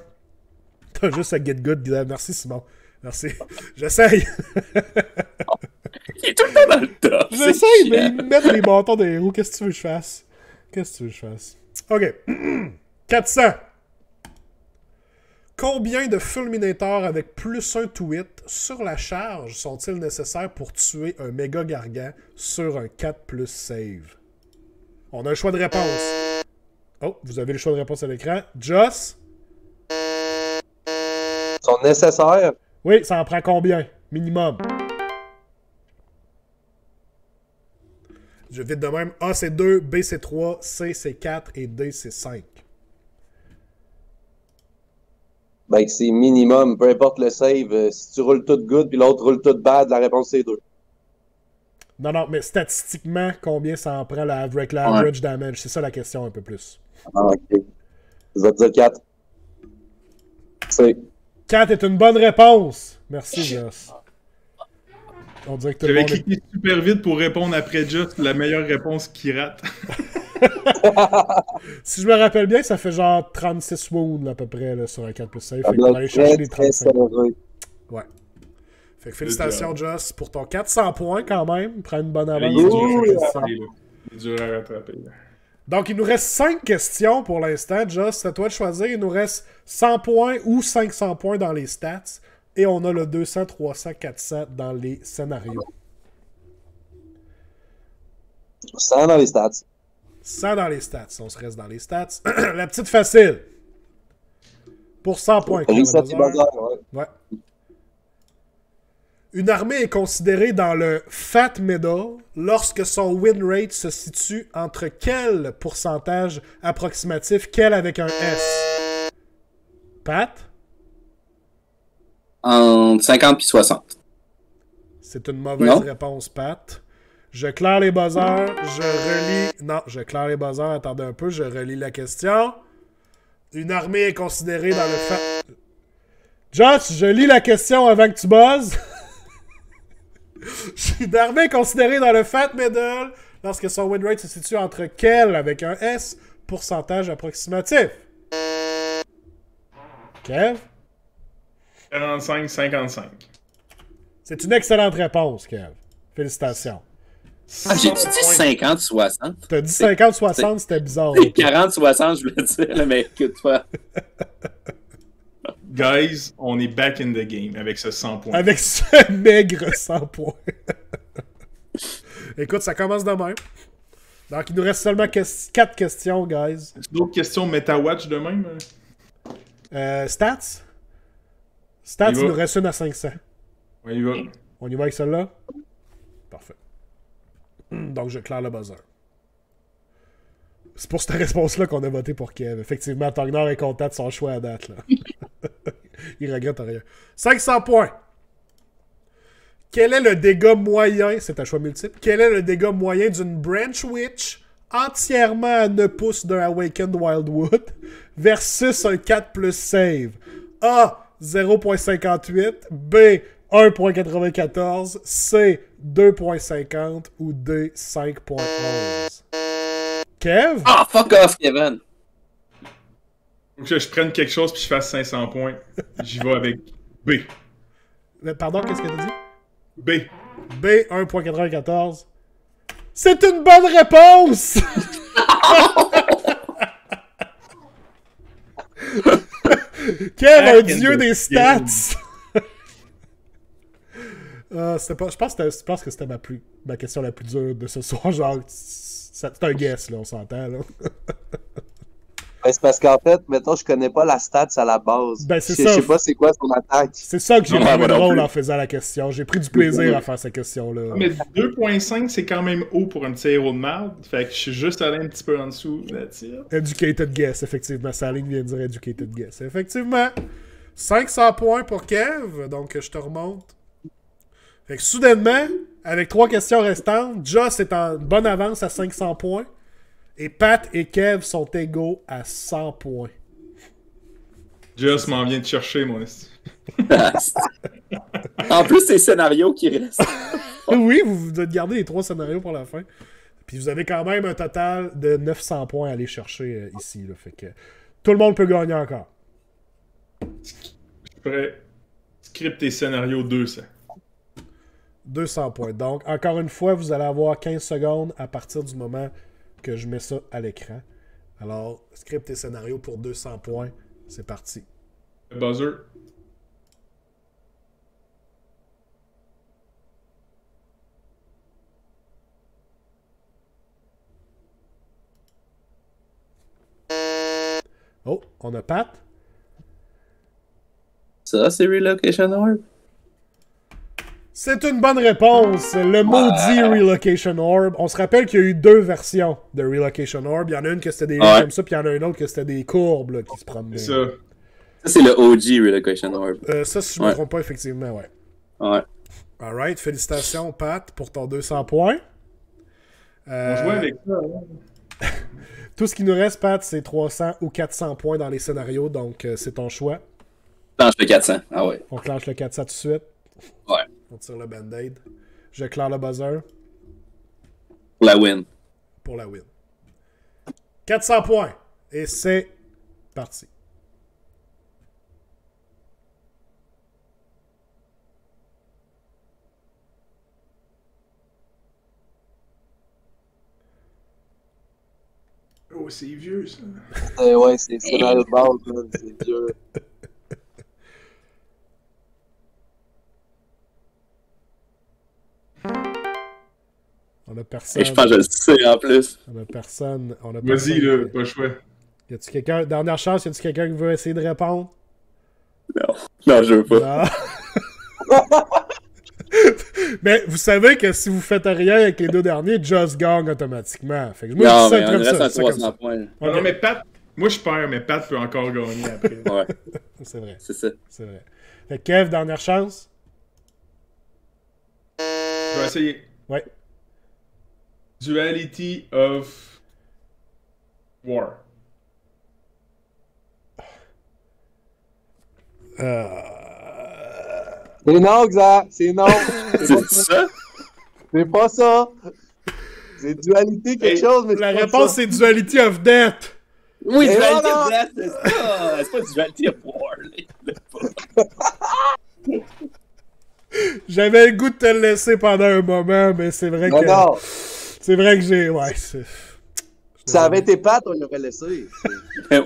T'as juste à get good, Guillaume. Merci, Simon. Merci. J'essaye. Il est tout le temps dans le top. J'essaye, c'est mais chiant. ils me mettent les bâtons dans les roues. Qu'est-ce que tu veux que je fasse? OK. 400. Combien de Fulminator avec plus un tweet sur la charge sont-ils nécessaires pour tuer un méga gargant sur un 4+ save? On a un choix de réponse. Oh, vous avez le choix de réponse à l'écran. Joss? Ils sont nécessaires. Oui, ça en prend combien? Minimum. Je vite de même. A, c'est 2, B, c'est 3, C, c'est 4 et D, c'est 5. Ben, c'est minimum. Peu importe le save. Si tu roules tout good puis l'autre roule tout bad, la réponse c'est 2. Non, mais statistiquement, combien ça en prend avec l'average damage? C'est ça la question un peu plus. Ah, ok. Je vais te dire 4. C'est. 4 est une bonne réponse. Merci, Joss. On dirait que tout le J'avais monde est... cliqué super vite pour répondre après Just la meilleure réponse qui rate. Si je me rappelle bien, ça fait genre 36 wounds à peu près là, sur un 4+ save. Fait qu'on va aller Très, chercher les très 35. serré. Ouais. Fait que félicitations, Joss, pour ton 400 points quand même. Prends une bonne Il avance. est dur sur à le 400. rattraper, là. Il est dur à rattraper, là. Donc, il nous reste 5 questions pour l'instant. Joss, c'est à toi de choisir. Il nous reste 100 points ou 500 points dans les stats. Et on a le 200, 300, 400 dans les scénarios. 100 dans les stats. 100 dans les stats. On se reste dans les stats. La petite facile. Pour 100 points. Reset Buzzer. buzzer, ouais. Ouais. Une armée est considérée dans le Fat Middle lorsque son win rate se situe entre quel pourcentage approximatif? Quel avec un S? Pat? Entre 50 et 60. C'est une mauvaise Non. réponse, Pat. Je claire les buzzers, je relis... Non, je claire les buzzers, attendez un peu, je relis la question. Une armée est considérée dans le Fat... Josh, je lis la question avant que tu buzzes. Une armée est considérée dans le Fat Middle lorsque son win rate se situe entre quel avec un S pourcentage approximatif? Kev? 45-55. C'est une excellente réponse, Kev. Félicitations. J'ai dit 50-60. T'as dit 50-60, c'était bizarre. 40-60, je voulais dire, là, mais écoute-toi. Guys, on est back in the game avec ce 100 points. Avec ce maigre 100 points. Écoute, ça commence de même. Donc, il nous reste seulement 4 questions, guys. D'autres questions MetaWatch de même? Stats? Stats, Il il va. nous reste une à 500. On y va. On y va avec celle-là? Parfait. Donc, je claire le buzzer. C'est pour cette réponse-là qu'on a voté pour Kev. Effectivement, Togner est content de son choix à date. Là. Il regrette rien. 500 points. Quel est le dégât moyen, c'est un choix multiple, quel est le dégât moyen d'une Branch Witch entièrement à 9 pouces d'un Awakened Wildwood versus un 4 plus save? A, 0.58, B, 1.94, C, 2.50 ou D, 5.11. Kev? Ah, fuck off, Kevin! Faut que je prenne quelque chose puis je fasse 500 points. J'y vais avec B. Pardon, qu'est-ce que tu dis? B. B, 1.94. C'est une bonne réponse! Kev, un dieu des stats! Je pense que c'était ma question la plus dure de ce soir. Genre, c'est un guess, là, on s'entend. Là. Ben, c'est parce qu'en fait, mettons, je connais pas la stats à la base. Ben, c'est Je ça. sais pas c'est quoi son attaque. C'est ça que j'ai Ouais, trouvé moi non drôle plus. en faisant la question. J'ai pris du plaisir à faire cette question-là. Mais 2.5, c'est quand même haut pour un petit héros de merde. Fait que je suis juste allé un petit peu en dessous. That's it. Educated guess, effectivement. Saline vient de dire educated guess. Effectivement. 500 points pour Kev. Donc, je te remonte. Fait que soudainement, avec 3 questions restantes, Joss est en bonne avance à 500 points. Et Pat et Kev sont égaux à 100 points. Just m'en vient de chercher, mon esti. En plus, c'est les scénarios qui restent. Oui, vous devez garder les 3 scénarios pour la fin. Puis vous avez quand même un total de 900 points à aller chercher ici. Là. Fait que tout le monde peut gagner encore. Je suis prêt. Script et scénario 200. 200 points. Donc, encore une fois, vous allez avoir 15 secondes à partir du moment que je mets ça à l'écran. Alors, script et scénario pour 200 points. C'est parti. Le buzzer. Oh, on a Pat. Ça, c'est Relocation Orb. C'est une bonne réponse. Le maudit Relocation Orb. On se rappelle qu'il y a eu 2 versions de Relocation Orb. Il y en a une que c'était des Ouais. comme ça, puis il y en a une autre que c'était des courbes là, qui se promenaient. C'est ça. Ça, c'est le OG Relocation Orb. Ça, si je me Ouais. trompe pas, effectivement, ouais. Ouais. Alright, félicitations, Pat, pour ton 200 points. On jouait avec ça. Hein? Tout ce qui nous reste, Pat, c'est 300 ou 400 points dans les scénarios, donc c'est ton choix. Planche le 400. Ah ouais. On clenche le 400 tout de suite. Ouais. On tire le band-aid. Je claire le buzzer Pour la win. pour la win. 400 points. Et c'est parti. Oh, c'est vieux, ça. Ouais, c'est scénario de base, man. C'est vieux. On a personne. Je pense que je le sais en plus. On a personne. Vas-y, là, pas le choix. Y a-tu quelqu'un. Dernière chance, y a-tu quelqu'un qui veut essayer de répondre? Non. Non, je veux pas. Non. Mais vous savez que si vous faites rien avec les 2 derniers, Just gagne automatiquement. Fait que moi, Non, je dis mais ça on comme reste ça. à C'est comme 300 ça. points. Non, Ok. non, mais Pat, moi je perds, mais Pat peut encore gagner après. Ouais, C'est vrai. c'est ça. C'est vrai. Fait que Kev, dernière chance. Je vais essayer. Ouais. Duality of War. C'est non, Xa. C'est non. C'est ça? C'est pas ça. C'est dualité quelque Hey, chose, mais La c'est pas réponse, ça. c'est Duality of Death. Oui, Et Duality voilà! of Death, c'est ça! C'est pas Duality of War. J'avais le goût de te le laisser pendant un moment, mais c'est vrai Non, que. non. C'est vrai que j'ai. Ouais, c'est. Si ça avait été Pat, on l'aurait laissé.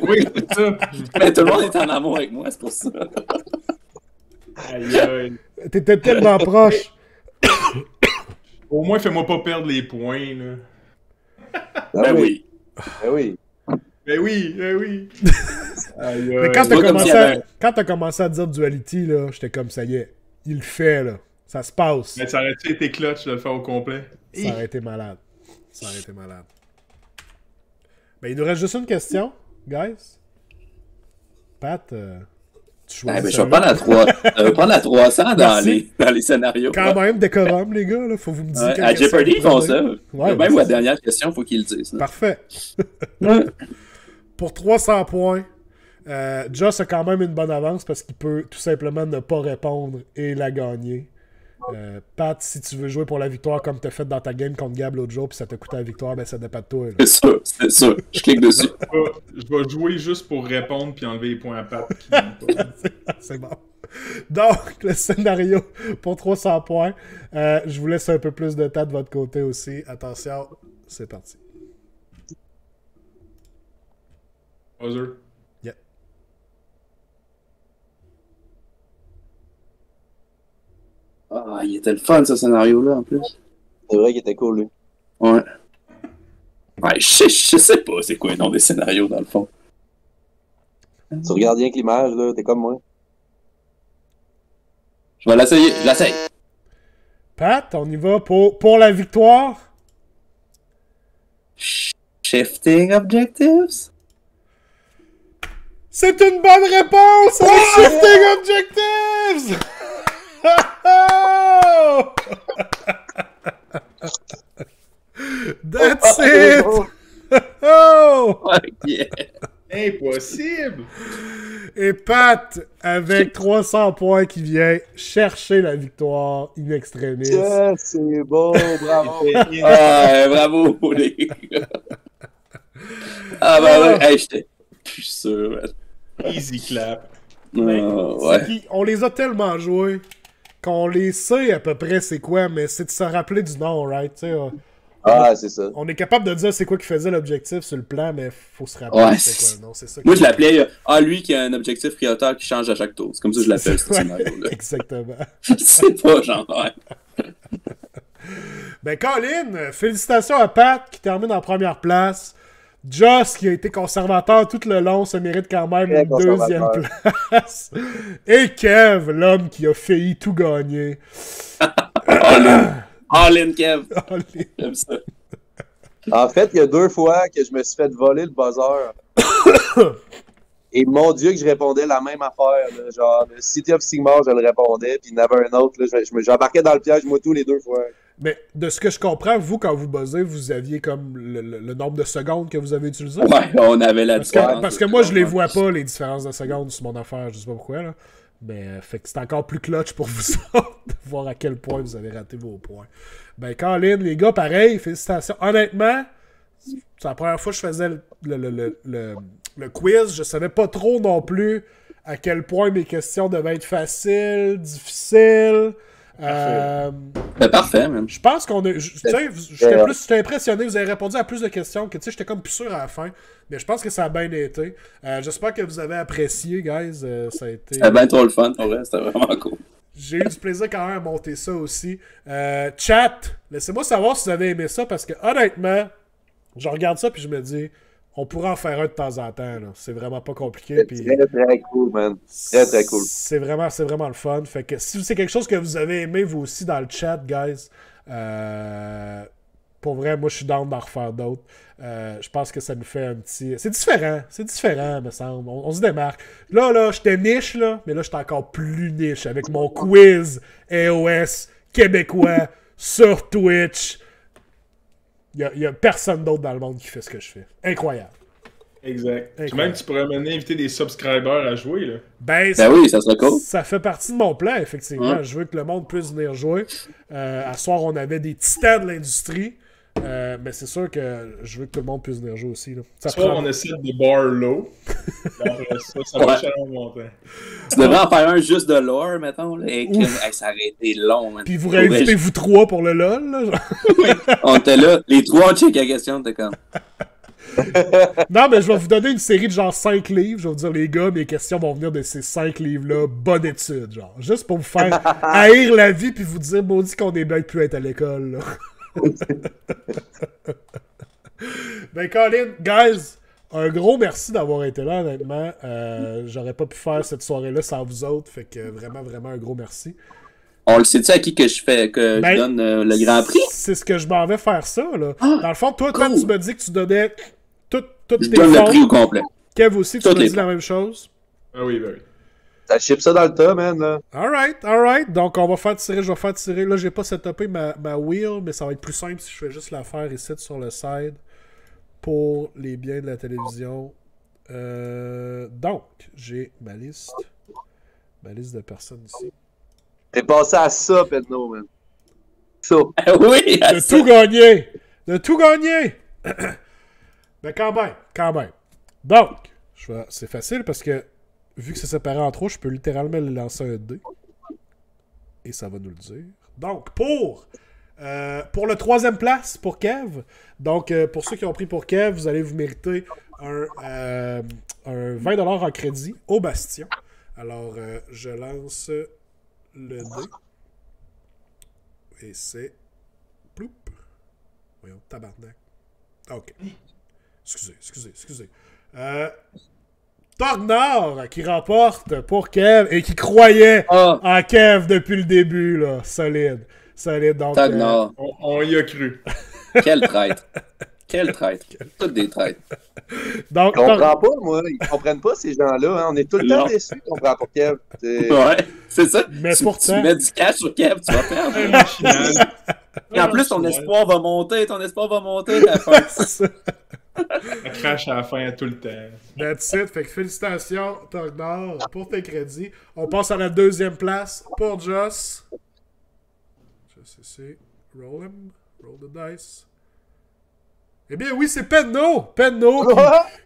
Oui, c'est ça. Mais tout le monde est en amour avec moi, c'est pour ça. Aïe, aïe. T'étais tellement proche. Au moins, fais-moi pas perdre les points, là. Ben oui. Ben oui. Ben oui, ben oui. Aïe, Mais aïe. quand t'as Moi, comme commencé, s'il y avait- quand t'as commencé à dire Duality, là, j'étais comme ça y est. Il le fait, là. Ça se passe. Mais ça aurait-tu été clutch de le faire au complet? Ça aurait été malade. Ça aurait été malade. Ben, il nous reste juste une question, guys. Pat, tu choisis. Ben, je vais prendre la 300 dans les scénarios. Quand même, décorum, les gars. Là. Faut vous me dire. À Jeopardy, ils font ça. Ouais, même la dernière question, il faut qu'ils le disent. Là. Parfait. Pour 300 points, Joss a quand même une bonne avance parce qu'il peut tout simplement ne pas répondre et la gagner. Pat, si tu veux jouer pour la victoire comme tu as fait dans ta game contre Gab l'autre jour puis ça t'a coûté la victoire, ben ça dépend de toi. Là. C'est sûr. Je clique dessus. Je vais jouer juste pour répondre puis enlever les points à Pat. C'est bon. Donc, le scénario pour 300 points. Je vous laisse un peu plus de temps de votre côté aussi. Attention, c'est parti. Buzzer. Yeah. Ah, il était le fun, ce scénario-là, en plus. C'est vrai qu'il était cool, lui. Ouais. Ouais, je sais pas c'est quoi le nom des scénarios, dans le fond. Tu regardes bien que l'image, là, t'es comme moi. Je vais l'essayer, je l'essaye. Pat, on y va pour la victoire. Shifting objectives? C'est une bonne réponse! C'est Shifting Objectives! That's it! Oh! Yeah. Impossible! Et Pat, avec 300 points, qui vient chercher la victoire in extremis. Yeah, c'est beau, bravo! Ah, bravo, les gars. Ah, ben ouais, hey, j'étais plus sûr, man. Easy clap. Ouais. On les a tellement joués qu'on les sait à peu près c'est quoi, mais c'est de se rappeler du nom, right? T'sais, Ah, c'est ça. on est capable de dire c'est quoi qui faisait l'objectif sur le plan, mais faut se rappeler Ouais, c'est quoi. Non, c'est ça moi, je l'appelais lui qui a un objectif prioritaire qui change à chaque tour. C'est comme ça que je l'appelle, ce Ouais, scénario-là. exactement. C'est pas genre, ouais. Ben, Colin, félicitations à Pat qui termine en première place. Joss, qui a été conservateur tout le long, se mérite quand même Très une deuxième place. Et Kev, l'homme qui a failli tout gagner. All in, Kev. Allez. J'aime ça. En fait, il y a 2 fois que je me suis fait voler le buzzer. Et mon Dieu que je répondais la même affaire. Là, genre, le City of Sigmar, je le répondais, puis il y en avait un autre. Là, j'embarquais dans le piège, moi, tous les 2 fois. Mais de ce que je comprends, vous, quand vous buzzez, vous aviez comme le nombre de secondes que vous avez utilisé? Ouais, on avait la différence. Parce que moi, je les vois pas, les différences de secondes sur mon affaire. Je sais pas pourquoi, là. Mais fait que c'est encore plus clutch pour vous autres de voir à quel point vous avez raté vos points. Ben, Colin, les gars, pareil, félicitations. Honnêtement, c'est la première fois que je faisais le quiz. Je savais pas trop non plus à quel point mes questions devaient être faciles, difficiles. Parfait, même. Je pense qu'on a. J'étais impressionné. Vous avez répondu à plus de questions que, tu sais, j'étais comme plus sûr à la fin. Mais je pense que ça a bien été. J'espère que vous avez apprécié, guys. Ça a été. C'était bien trop le fun, pour vrai. C'était vraiment cool. J'ai eu du plaisir quand même à monter ça aussi. Chat, laissez-moi savoir si vous avez aimé ça parce que, honnêtement, je regarde ça puis je me dis, on pourrait en faire un de temps en temps. Là. C'est vraiment pas compliqué. C'est Puis très, très cool, man. Très, très cool. C'est vraiment le fun. Fait que si c'est quelque chose que vous avez aimé, vous aussi, dans le chat, guys, pour vrai, moi, je suis down d'en refaire d'autres. Je pense que ça nous fait un petit... C'est différent, me semble. On se démarque. Là, j'étais niche, là, mais là, j'étais encore plus niche avec mon quiz AOS québécois sur Twitch. Il y a personne d'autre dans le monde qui fait ce que je fais. Incroyable. Exact. Incroyable. Même, tu pourrais mener inviter des subscribers à jouer, là. Ben oui, ça serait cool. Ça fait partie de mon plan, effectivement. Ouais. Je veux que le monde puisse venir jouer. À ce soir, on avait des titans de l'industrie. Mais c'est sûr que je veux que tout le monde puisse venir jouer aussi. Là. Soit on essaie de bar low. Après ça va cher longtemps. Tu devrais en faire un juste de lore, mettons. Là, et que, ça aurait été long. Man. Puis vous réinvitez vous trois pour le LOL. Là, genre. On était là. Les trois, on check la question. T'es comme... Non, mais je vais vous donner une série de genre 5 livres. Je vais vous dire, les gars, mes questions vont venir de ces 5 livres-là. Bonne étude, genre. Juste pour vous faire haïr la vie puis vous dire, maudit qu'on est bien de plus être à l'école, là. Ben, Colin, guys, un gros merci d'avoir été là, honnêtement. J'aurais pas pu faire cette soirée-là sans vous autres. Fait que vraiment, vraiment un gros merci. On le sait-tu à qui que je donne le Grand Prix? C'est ce que je m'en vais faire ça, là. Dans le fond, toi, quand tu me dis que tu donnais tout toutes Je tes donne le prix au fonds. complet. Kev aussi, tu Toutes m'as les dit la même chose. Ah oui, ben oui. Ça ship ça dans le tas, man. Là. Alright. Donc, on va faire tirer, je vais faire tirer. Là, j'ai pas setupé ma wheel, mais ça va être plus simple si je fais juste la faire ici sur le side pour les biens de la télévision. Donc, j'ai ma liste de personnes ici. T'es passé à ça, Pedno, man. Ça. Oui, à De ça. tout gagner! De tout gagner! Mais quand même. Donc, c'est facile parce que vu que c'est séparé en trois, je peux littéralement lancer un dé. Et ça va nous le dire. Donc, pour le troisième place, pour Kev, donc pour ceux qui ont pris pour Kev, vous allez vous mériter un 20$ en crédit au Bastion. Alors, je lance le dé. Et c'est... Ploup. Voyons, tabarnak. OK. Excusez. Torgnard qui remporte pour Kev et qui croyait en Kev depuis le début, là. Solide. Donc, Torgnard. On y a cru. Quel traître. Toutes des traîtres. Donc, Je comprends pas, moi. Ils comprennent pas, ces gens-là. Hein. On est tout le temps déçus qu'on prend pour Kev. Ouais, c'est ça. Mais pourtant... Tu mets du cash sur Kev, tu vas perdre. Et en plus, ton espoir va monter. La fin. C'est ça. Elle crache à la fin tout le temps. That's it. Fait que félicitations, Torgnard, pour tes crédits. On passe à la deuxième place pour Joss. Joss ici. Roll him. Roll the dice. Eh bien oui, c'est Penno! Penno qui,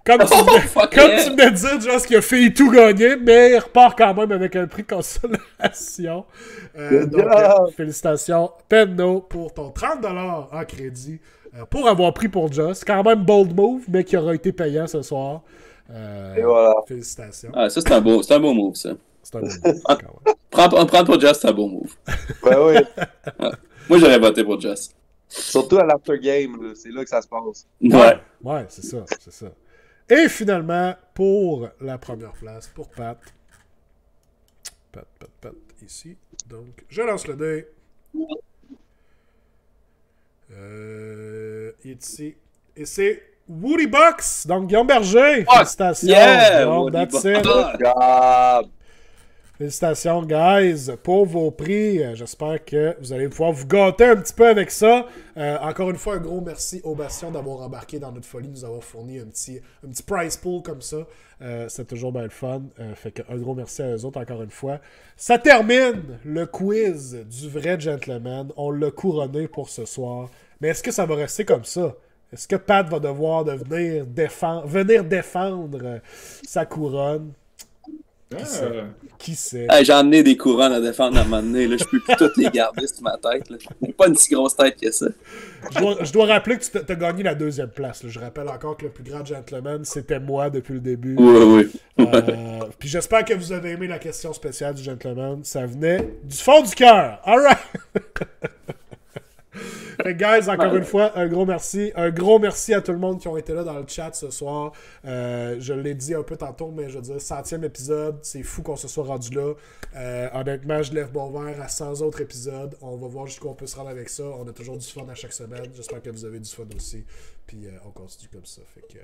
comme tu venais de dire, Joss, qui a fait tout gagner, mais il repart quand même avec un prix de consolation. Donc, félicitations, Penno, pour ton 30$ en crédit pour avoir pris pour Joss. Quand même bold move, mais qui aura été payant ce soir. Et voilà. Félicitations. Ah, ça, c'est un beau move, ça. C'est un bon move, quand même. Prendre pour Just, c'est un beau move. Ben oui. Moi, j'aurais voté pour Just. Surtout à l'aftergame, c'est là que ça se passe. Ouais. C'est ça. Et finalement, pour la première place, pour Pat, ici. Donc, je lance le dé. Ici. Et c'est Woody Box. Donc, Guillaume Berger. Félicitations. Yeah, Donc, Woody that's Bucks. it. God. Félicitations, guys, pour vos prix. J'espère que vous allez pouvoir vous gâter un petit peu avec ça. Encore une fois, un gros merci au Bastion d'avoir embarqué dans notre folie, nous avoir fourni un petit prize pool comme ça. C'est toujours bien le fun. Fait que un gros merci à eux autres, encore une fois. Ça termine le quiz du vrai gentleman. On l'a couronné pour ce soir. Mais est-ce que ça va rester comme ça? Est-ce que Pat va devoir venir défendre sa couronne? Qui sait? Hey, j'ai emmené des couronnes à défendre à un moment donné. Là. Je peux plus toutes les garder sur ma tête. Là. J'ai pas une si grosse tête que ça. Je dois rappeler que tu as gagné la deuxième place. Là. Je rappelle encore que le plus grand gentleman, c'était moi depuis le début. Oui. Puis j'espère que vous avez aimé la question spéciale du gentleman. Ça venait du fond du cœur. All right! Fait que guys, encore une fois, un gros merci. Un gros merci à tout le monde qui ont été là dans le chat ce soir. Je l'ai dit un peu tantôt, mais je veux dire, 100e épisode, c'est fou qu'on se soit rendu là. Honnêtement, je lève mon verre à 100 autres épisodes. On va voir jusqu'où on peut se rendre avec ça. On a toujours du fun à chaque semaine. J'espère que vous avez du fun aussi. Puis on continue comme ça. Fait que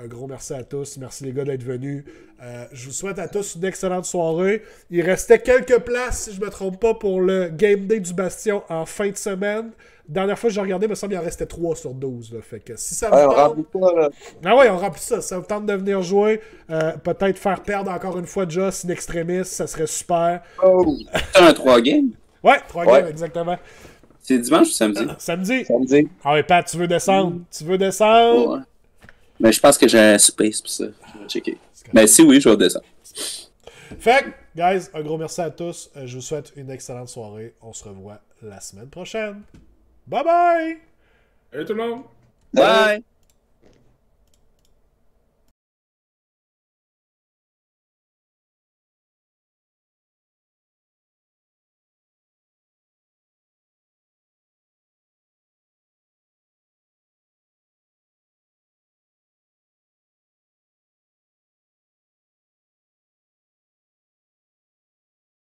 un gros merci à tous. Merci les gars d'être venus. Je vous souhaite à tous une excellente soirée. Il restait quelques places, si je me trompe pas, pour le Game Day du Bastion en fin de semaine. Dernière fois que j'ai regardé, il me semble qu'il en restait 3 sur 12. Là. Fait que si ça vous tente... on remplit ça. Si ça vous tente de venir jouer, peut-être faire perdre encore une fois Joss in extremis, ça serait super. C'est un 3 games? Ouais, 3 games, exactement. C'est dimanche ou samedi? Samedi. Ah ouais, Pat, tu veux descendre? Ouais. Mais je pense que j'ai un space pour ça. Je vais checker. Mais si oui, je vais descendre. Fait que, guys, un gros merci à tous. Je vous souhaite une excellente soirée. On se revoit la semaine prochaine. Bye bye! Salut tout le monde! Bye!